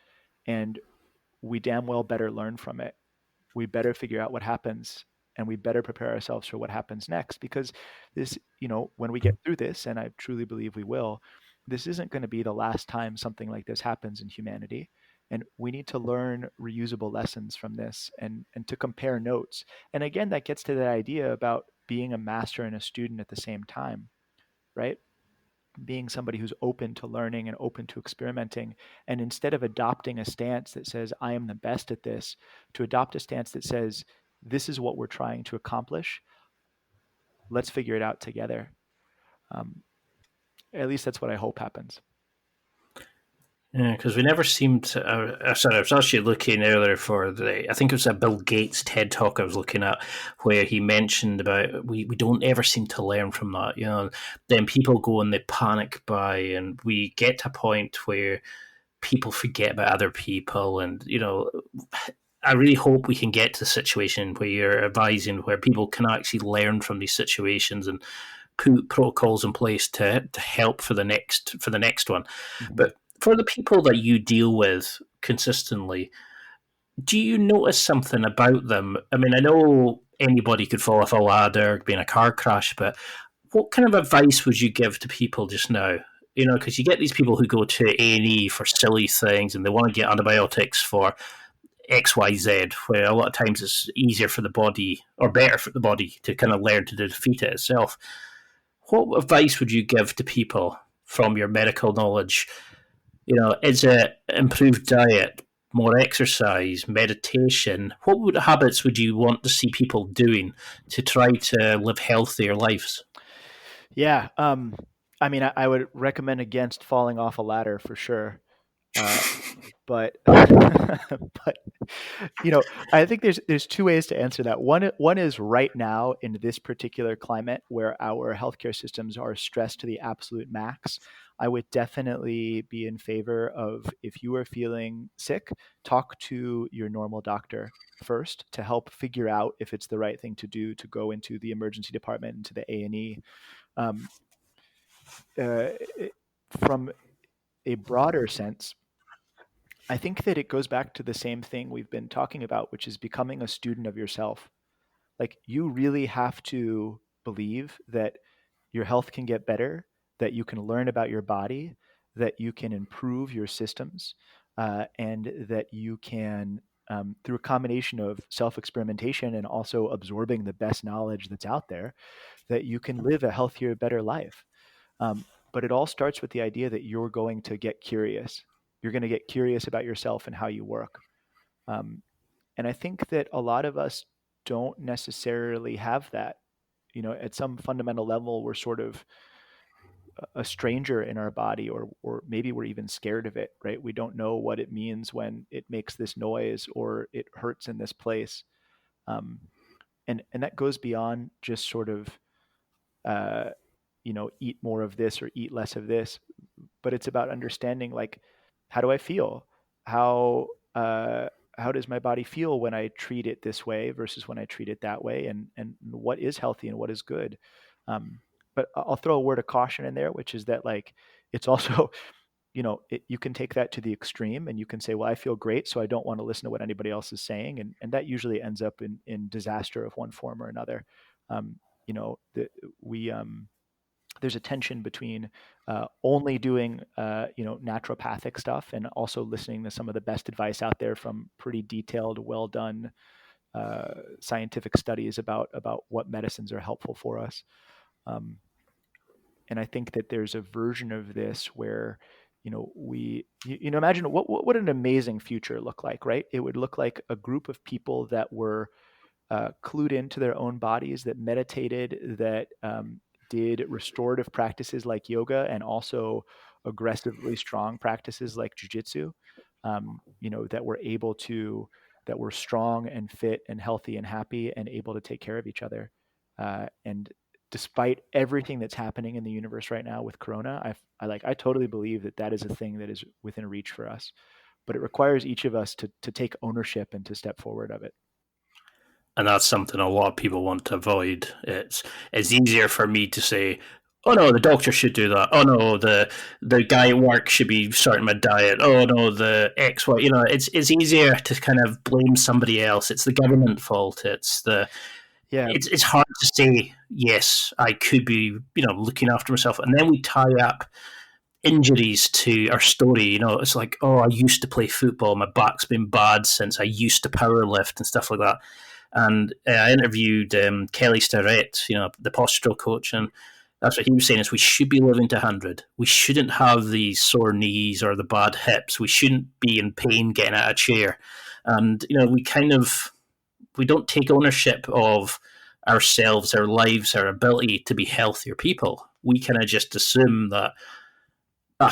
and we damn well better learn from it. We better figure out what happens, and we better prepare ourselves for what happens next, because this, when we get through this, and I truly believe we will, this isn't going to be the last time something like this happens in humanity. And we need to learn reusable lessons from this, and to compare notes. And again, that gets to that idea about being a master and a student at the same time, right? Being somebody who's open to learning and open to experimenting. And instead of adopting a stance that says, I am the best at this, to adopt a stance that says, this is what we're trying to accomplish. Let's figure it out together. At least that's what I hope happens. Yeah, because we never seem to. Sorry, I was actually looking earlier for I think it was a Bill Gates TED talk I was looking at, where he mentioned about we don't ever seem to learn from that. Then people go and they panic buy, and we get to a point where people forget about other people, and I really hope we can get to the situation where you're advising where people can actually learn from these situations and put protocols in place to help for the next one. Mm-hmm. But for the people that you deal with consistently, do you notice something about them? I mean, I know anybody could fall off a ladder, be in a car crash, but what kind of advice would you give to people just now? Because you get these people who go to A&E for silly things and they want to get antibiotics for XYZ, where a lot of times it's easier for the body or better for the body to kind of learn to defeat it itself. What advice would you give to people from your medical knowledge? Is it improved diet, more exercise, meditation? What habits would you want to see people doing to try to live healthier lives? Yeah. I mean, I would recommend against falling off a ladder for sure. Uh, but but I think there's two ways to answer that. One is right now in this particular climate where our healthcare systems are stressed to the absolute max. I would definitely be in favor of, if you are feeling sick, talk to your normal doctor first to help figure out if it's the right thing to do to go into the emergency department, into the A&E. Um, uh, from a broader sense, I think that it goes back to the same thing we've been talking about, which is becoming a student of yourself. Like, you really have to believe that your health can get better, that you can learn about your body, that you can improve your systems, and that you can, through a combination of self experimentation and also absorbing the best knowledge that's out there, that you can live a healthier, better life. But it all starts with the idea that you're going to get curious. You're going to get curious about yourself and how you work. Um, and I think that a lot of us don't necessarily have that. At some fundamental level, we're sort of a stranger in our body, or maybe we're even scared of it, right? We don't know what it means when it makes this noise or it hurts in this place. Um, and that goes beyond just sort of, uh, eat more of this or eat less of this, but it's about understanding, like, how do I feel? How uh, how does my body feel when I treat it this way versus when I treat it that way, and what is healthy and what is good? Um, but I'll throw a word of caution in there, which is that, like, it's also you can take that to the extreme, and you can say, well, I feel great, so I don't want to listen to what anybody else is saying, and that usually ends up in disaster of one form or another. Um, we There's a tension between only doing naturopathic stuff and also listening to some of the best advice out there from pretty detailed, well done scientific studies about what medicines are helpful for us. Um, and I think that there's a version of this where imagine what would an amazing future look like, right? It would look like a group of people that were clued into their own bodies, that meditated, that did restorative practices like yoga, and also aggressively strong practices like jujitsu. That were strong and fit and healthy and happy and able to take care of each other. And despite everything that's happening in the universe right now with Corona, I totally believe that is a thing that is within reach for us. But it requires each of us to take ownership and to step forward of it. And that's something a lot of people want to avoid. It's easier for me to say, "Oh no, the doctor should do that. Oh no, the guy at work should be starting my diet. Oh no, the X, Y." It's easier to kind of blame somebody else. It's the government fault. Yeah. It's hard to say, yes, I could be looking after myself, and then we tie up injuries to our story. It's like, oh, I used to play football. My back's been bad since I used to power lift and stuff like that. And I interviewed Kelly Starrett, the postural coach, and that's what he was saying, is we should be living to 100. We shouldn't have these sore knees or the bad hips. We shouldn't be in pain getting out of a chair. And, we don't take ownership of ourselves, our lives, our ability to be healthier people. We kind of just assume that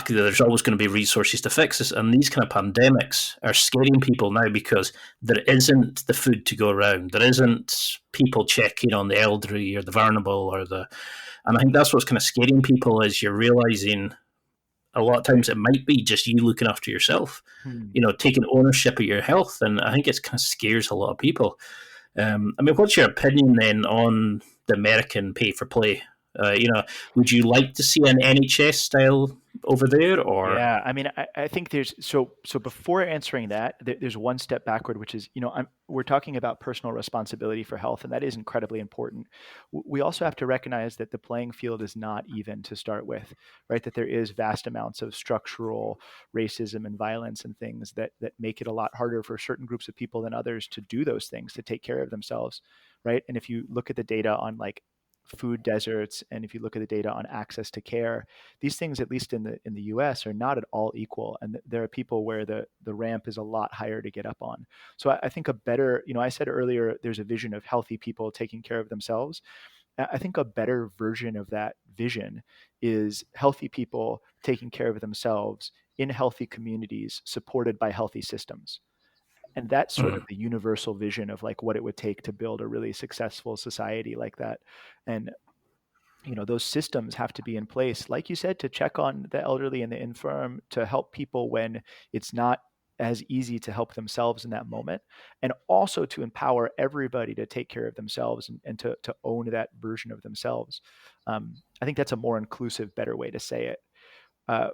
there's always going to be resources to fix this. And these kind of pandemics are scaring people now because there isn't the food to go around. There isn't people checking on the elderly or the vulnerable and I think that's what's kind of scaring people, is you're realizing a lot of times it might be just you looking after yourself, taking ownership of your health. And I think it kind of scares a lot of people. What's your opinion then on the American pay for play? Would you like to see an NHS style over there, or? Yeah, I mean, I think there's so before answering that, there's one step backward, which is, we're talking about personal responsibility for health, and that is incredibly important. We also have to recognize that the playing field is not even to start with, right? That there is vast amounts of structural racism and violence and things that make it a lot harder for certain groups of people than others to do those things, to take care of themselves, right? And if you look at the data on like food deserts, and if you look at the data on access to care, these things, at least in the US, are not at all equal, and there are people where the ramp is a lot higher to get up on. So I think a better, I said earlier, there's a vision of healthy people taking care of themselves. I think a better version of that vision is healthy people taking care of themselves in healthy communities supported by healthy systems. And that's sort of Mhm. the universal vision of like what it would take to build a really successful society like that. And those systems have to be in place, like you said, to check on the elderly and the infirm, to help people when it's not as easy to help themselves in that moment, and also to empower everybody to take care of themselves, and to own that version of themselves. I think that's a more inclusive, better way to say it. uh,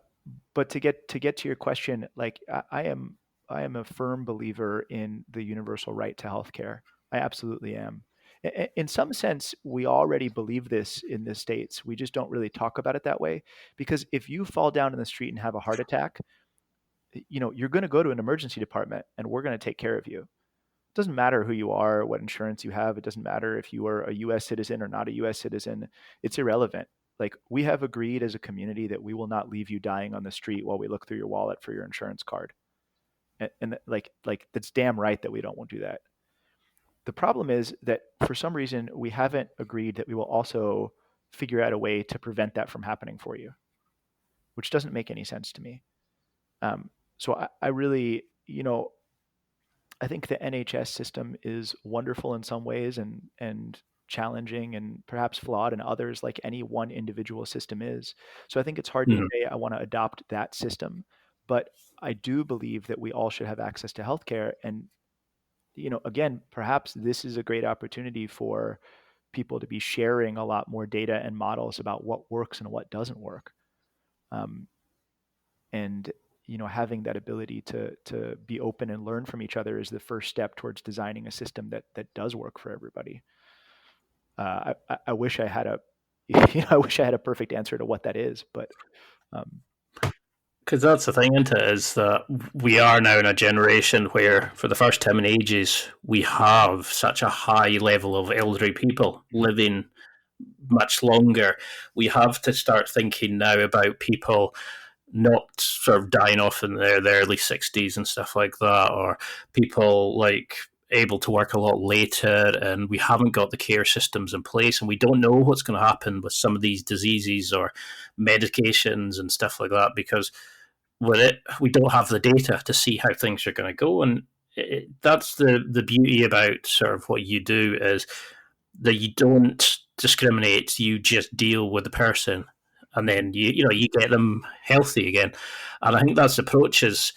but to get to your question, like I am a firm believer in the universal right to healthcare. I absolutely am. In some sense, we already believe this in the States. We just don't really talk about it that way, because if you fall down in the street and have a heart attack, you're going to go to an emergency department and we're going to take care of you. It doesn't matter who you are, what insurance you have. It doesn't matter if you are a US citizen or not a US citizen. It's irrelevant. Like, we have agreed as a community that we will not leave you dying on the street while we look through your wallet for your insurance card. And like that's damn right that we don't want to do that. The problem is that for some reason we haven't agreed that we will also figure out a way to prevent that from happening for you, which doesn't make any sense to me. So I really, I think the NHS system is wonderful in some ways, and challenging and perhaps flawed in others, like any one individual system is. So I think it's hard to Mhm. say I want to adopt that system, but I do believe that we all should have access to healthcare. And again, perhaps this is a great opportunity for people to be sharing a lot more data and models about what works and what doesn't work. Um, and having that ability to be open and learn from each other is the first step towards designing a system that does work for everybody. I wish I had a I wish I had a perfect answer to what that is, but um, Because that's the thing, isn't it? Is that we are now in a generation where, for the first time in ages, we have such a high level of elderly people living much longer. We have to start thinking now about people not sort of dying off in their early 60s and stuff like that, or people like able to work a lot later, and we haven't got the care systems in place, and we don't know what's going to happen with some of these diseases or medications and stuff like that, because with it we don't have the data to see how things are going to go. And that's the beauty about sort of what you do, is that you don't discriminate, you just deal with the person, and then you get them healthy again. And I think that's the approach, is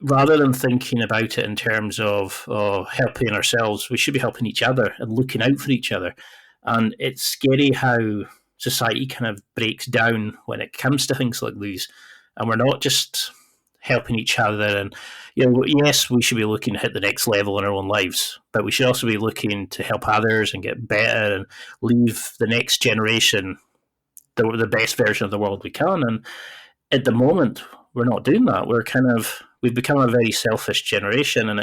rather than thinking about it in terms of helping ourselves, we should be helping each other and looking out for each other. And it's scary how society kind of breaks down when it comes to things like these, and we're not just helping each other. And yes, we should be looking to hit the next level in our own lives, but we should also be looking to help others and get better and leave the next generation the best version of the world we can. And at the moment, we're not doing that. We've become a very selfish generation, and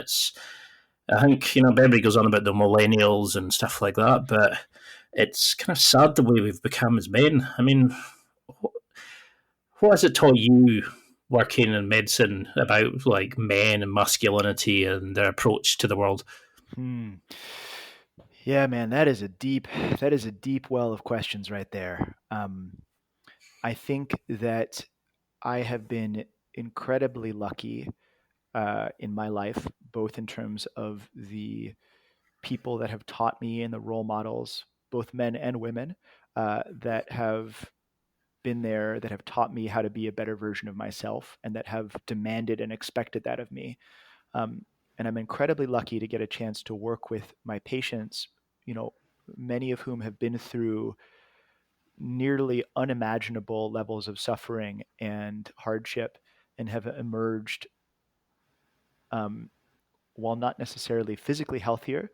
I think everybody goes on about the millennials and stuff like that, but it's kind of sad the way we've become as men. I mean, what has it taught you working in medicine about like men and masculinity and their approach to the world? hmm. Yeah, man, that is a deep well of questions right there. I think that I have been incredibly lucky in my life, both in terms of the people that have taught me and the role models, both men and women, that have been there, that have taught me how to be a better version of myself, and that have demanded and expected that of me. Um, and I'm incredibly lucky to get a chance to work with my patients, you know, many of whom have been through nearly unimaginable levels of suffering and hardship, and have emerged, um, while not necessarily physically healthier,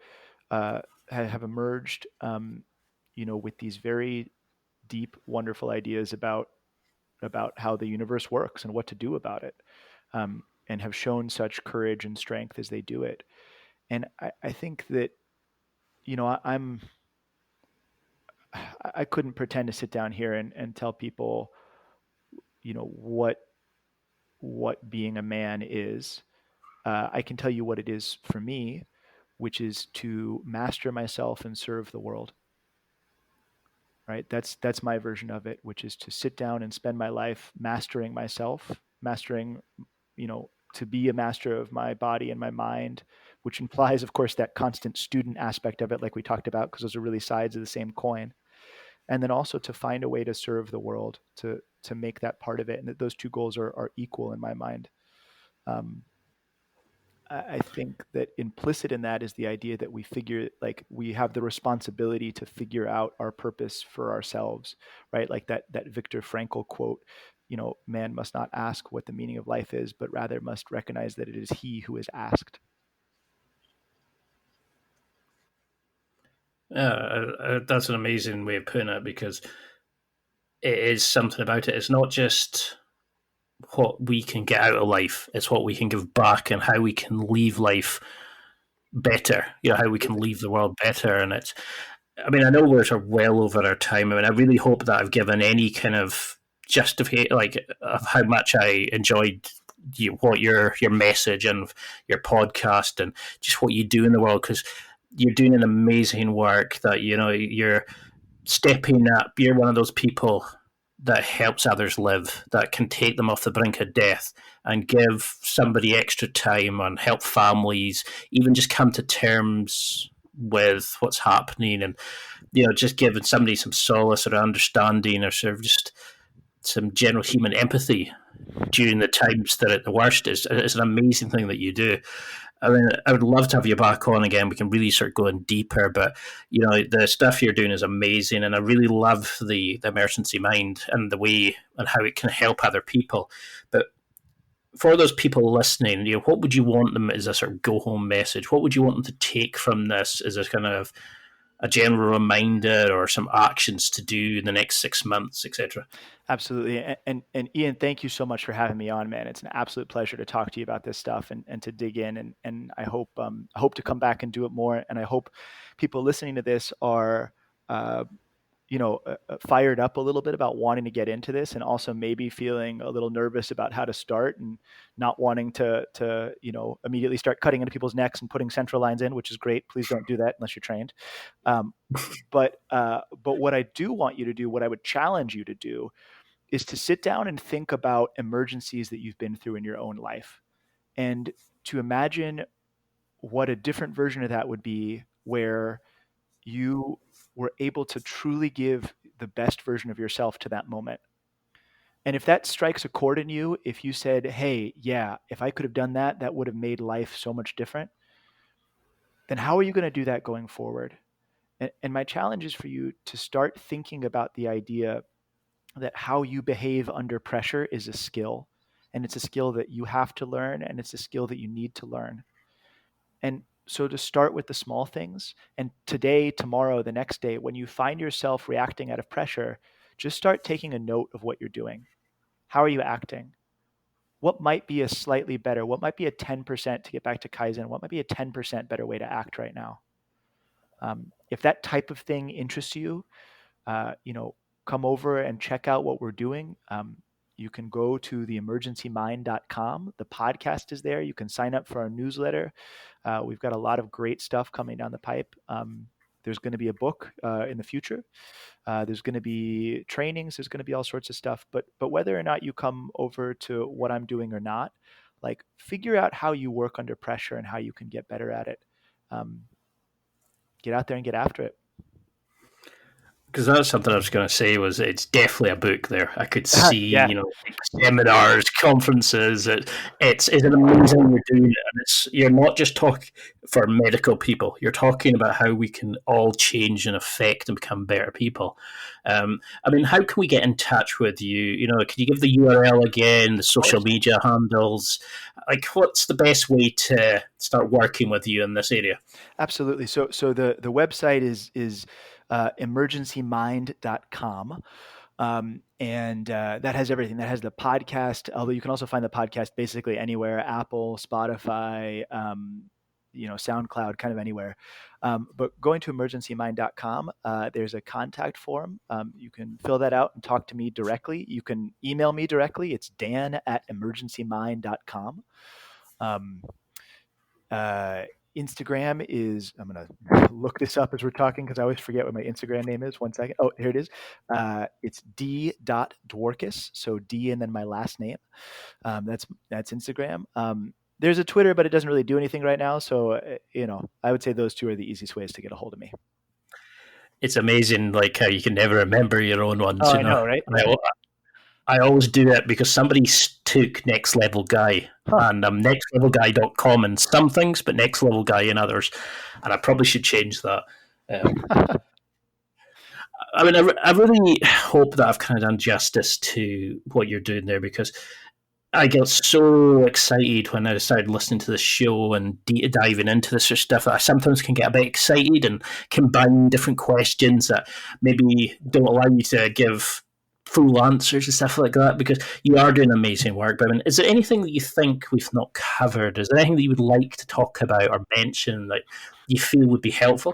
have emerged, with these very deep, wonderful ideas about how the universe works and what to do about it, and have shown such courage and strength as they do it. And I think that, I'm I couldn't pretend to sit down here and tell people, what being a man is. I can tell you what it is for me, which is to master myself and serve the world. Right? That's my version of it, which is to sit down and spend my life mastering myself, mastering, to be a master of my body and my mind, which implies, of course, that constant student aspect of it, like we talked about, because those are really sides of the same coin. And then also to find a way to serve the world, to make that part of it, and that those two goals are equal in my mind. Um, I think that implicit in that is the idea that we have the responsibility to figure out our purpose for ourselves, right? Like that Viktor Frankl quote, man must not ask what the meaning of life is, but rather must recognize that it is he who is asked. That's an amazing way of putting it, because it is something about it. It's not just what we can get out of life, it's what we can give back and how we can leave life better, how we can leave the world better. And I know we're sort of well over our time. I really hope that I've given any kind of justification, like, of how much I enjoyed what your message and your podcast and just what you do in the world, because you're doing an amazing work. That you're stepping up. You're one of those people that helps others live, that can take them off the brink of death and give somebody extra time, and help families even just come to terms with what's happening, and just giving somebody some solace or understanding, or sort of just some general human empathy during the times that at the worst is an amazing thing that you do. I mean, I would love to have you back on again. We can really start going deeper, but the stuff you're doing is amazing, and I really love the emergency mind and the way and how it can help other people. But for those people listening, what would you want them as a sort of go home message? What would you want them to take from this as a kind of a general reminder, or some actions to do in the next 6 months, etc.? Absolutely. And Ian, thank you so much for having me on, man. It's an absolute pleasure to talk to you about this stuff, and to dig in. And I hope to come back and do it more. And I hope people listening to this are, uh, fired up a little bit about wanting to get into this, and also maybe feeling a little nervous about how to start, and not wanting to immediately start cutting into people's necks and putting central lines in, which is great. Please don't do that unless you're trained. Um, but what I do want you to do, what I would challenge you to do, is to sit down and think about emergencies that you've been through in your own life, and to imagine what a different version of that would be, where you were able to truly give the best version of yourself to that moment. And if that strikes a chord in you, if you said, hey, yeah, if I could have done that, that would have made life so much different, then how are you going to do that going forward? And my challenge is for you to start thinking about the idea that how you behave under pressure is a skill. And it's a skill that you have to learn, and it's a skill that you need to learn. And so to start with the small things, and today, tomorrow, the next day, when you find yourself reacting out of pressure, just start taking a note of what you're doing. How are you acting? What might be a slightly better, what might be a 10%, to get back to Kaizen, what might be a 10% better way to act right now? If that type of thing interests you, uh, you know, come over and check out what we're doing. You can go to theemergencymind.com. The podcast is there. You can sign up for our newsletter. We've got a lot of great stuff coming down the pipe. There's going to be a book in the future. There's going to be trainings. There's going to be all sorts of stuff. But whether or not you come over to what I'm doing or not, like, figure out how you work under pressure and how you can get better at it. Get out there and get after it. because that's something I was going to say. Was it's definitely a book there. I could see, Yeah. seminars, conferences. It's an amazing you're doing it, and you're not just talking for medical people. You're talking about how we can all change and affect and become better people. How can we get in touch with you? Can you give the URL again, the social media handles? Like, what's the best way to start working with you in this area? Absolutely. So the website is emergencymind.com. And that has everything. That has the podcast, although you can also find the podcast basically anywhere, Apple, Spotify, SoundCloud, kind of anywhere. But going to emergencymind.com, there's a contact form. You can fill that out and talk to me directly. You can email me directly. It's dan@emergencymind.com. Instagram is, I'm going to look this up as we're talking because I always forget what my Instagram name is. 1 second. Oh, here it is. It's D.Dworkis. So D and then my last name. That's Instagram. There's a Twitter, but it doesn't really do anything right now. So, I would say those two are the easiest ways to get a hold of me. It's amazing, like how you can never remember your own ones. Oh, I know, right? I always do it because somebody took Next Level Guy, and I'm nextlevelguy.com in some things, but Next Level Guy in others, and I probably should change that. I really hope that I've kind of done justice to what you're doing there, because I get so excited when I started listening to the show and diving into this sort of stuff that I sometimes can get a bit excited and combine different questions that maybe don't allow you to give full answers and stuff like that, because you are doing amazing work. But is there anything that you think we've not covered? Is there anything that you would like to talk about or mention that you feel would be helpful?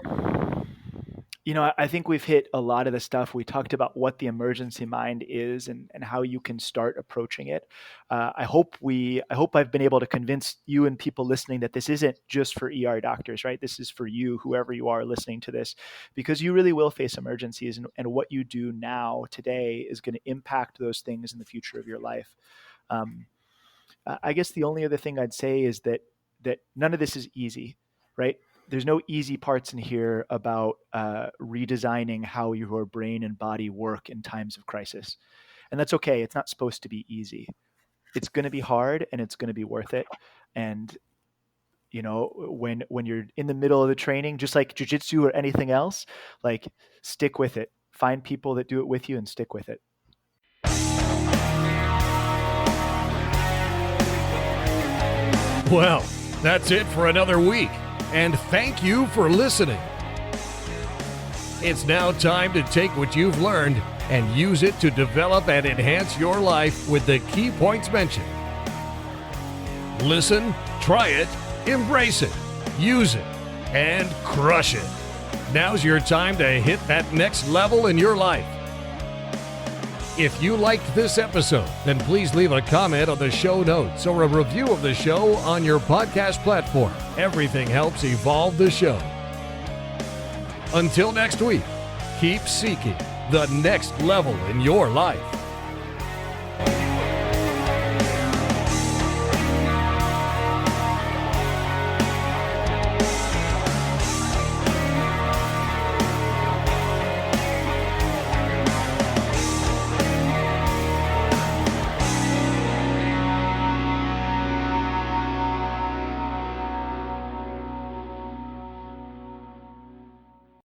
I think we've hit a lot of the stuff. We talked about what the emergency mind is and how you can start approaching it. I hope I've been able to convince you and people listening that this isn't just for ER doctors, right? This is for you, whoever you are listening to this, because you really will face emergencies, and what you do now today is going to impact those things in the future of your life. I guess the only other thing I'd say is that none of this is easy, right? There's no easy parts in here about redesigning how your brain and body work in times of crisis. And that's okay. It's not supposed to be easy. It's going to be hard, and it's going to be worth it. And, when you're in the middle of the training, just like jiu-jitsu or anything else, like, stick with it. Find people that do it with you and stick with it. Well, that's it for another week. And thank you for listening. It's now time to take what you've learned and use it to develop and enhance your life with the key points mentioned. Listen, try it, embrace it, use it, and crush it. Now's your time to hit that next level in your life. If you liked this episode, then please leave a comment on the show notes or a review of the show on your podcast platform. Everything helps evolve the show. Until next week, keep seeking the next level in your life.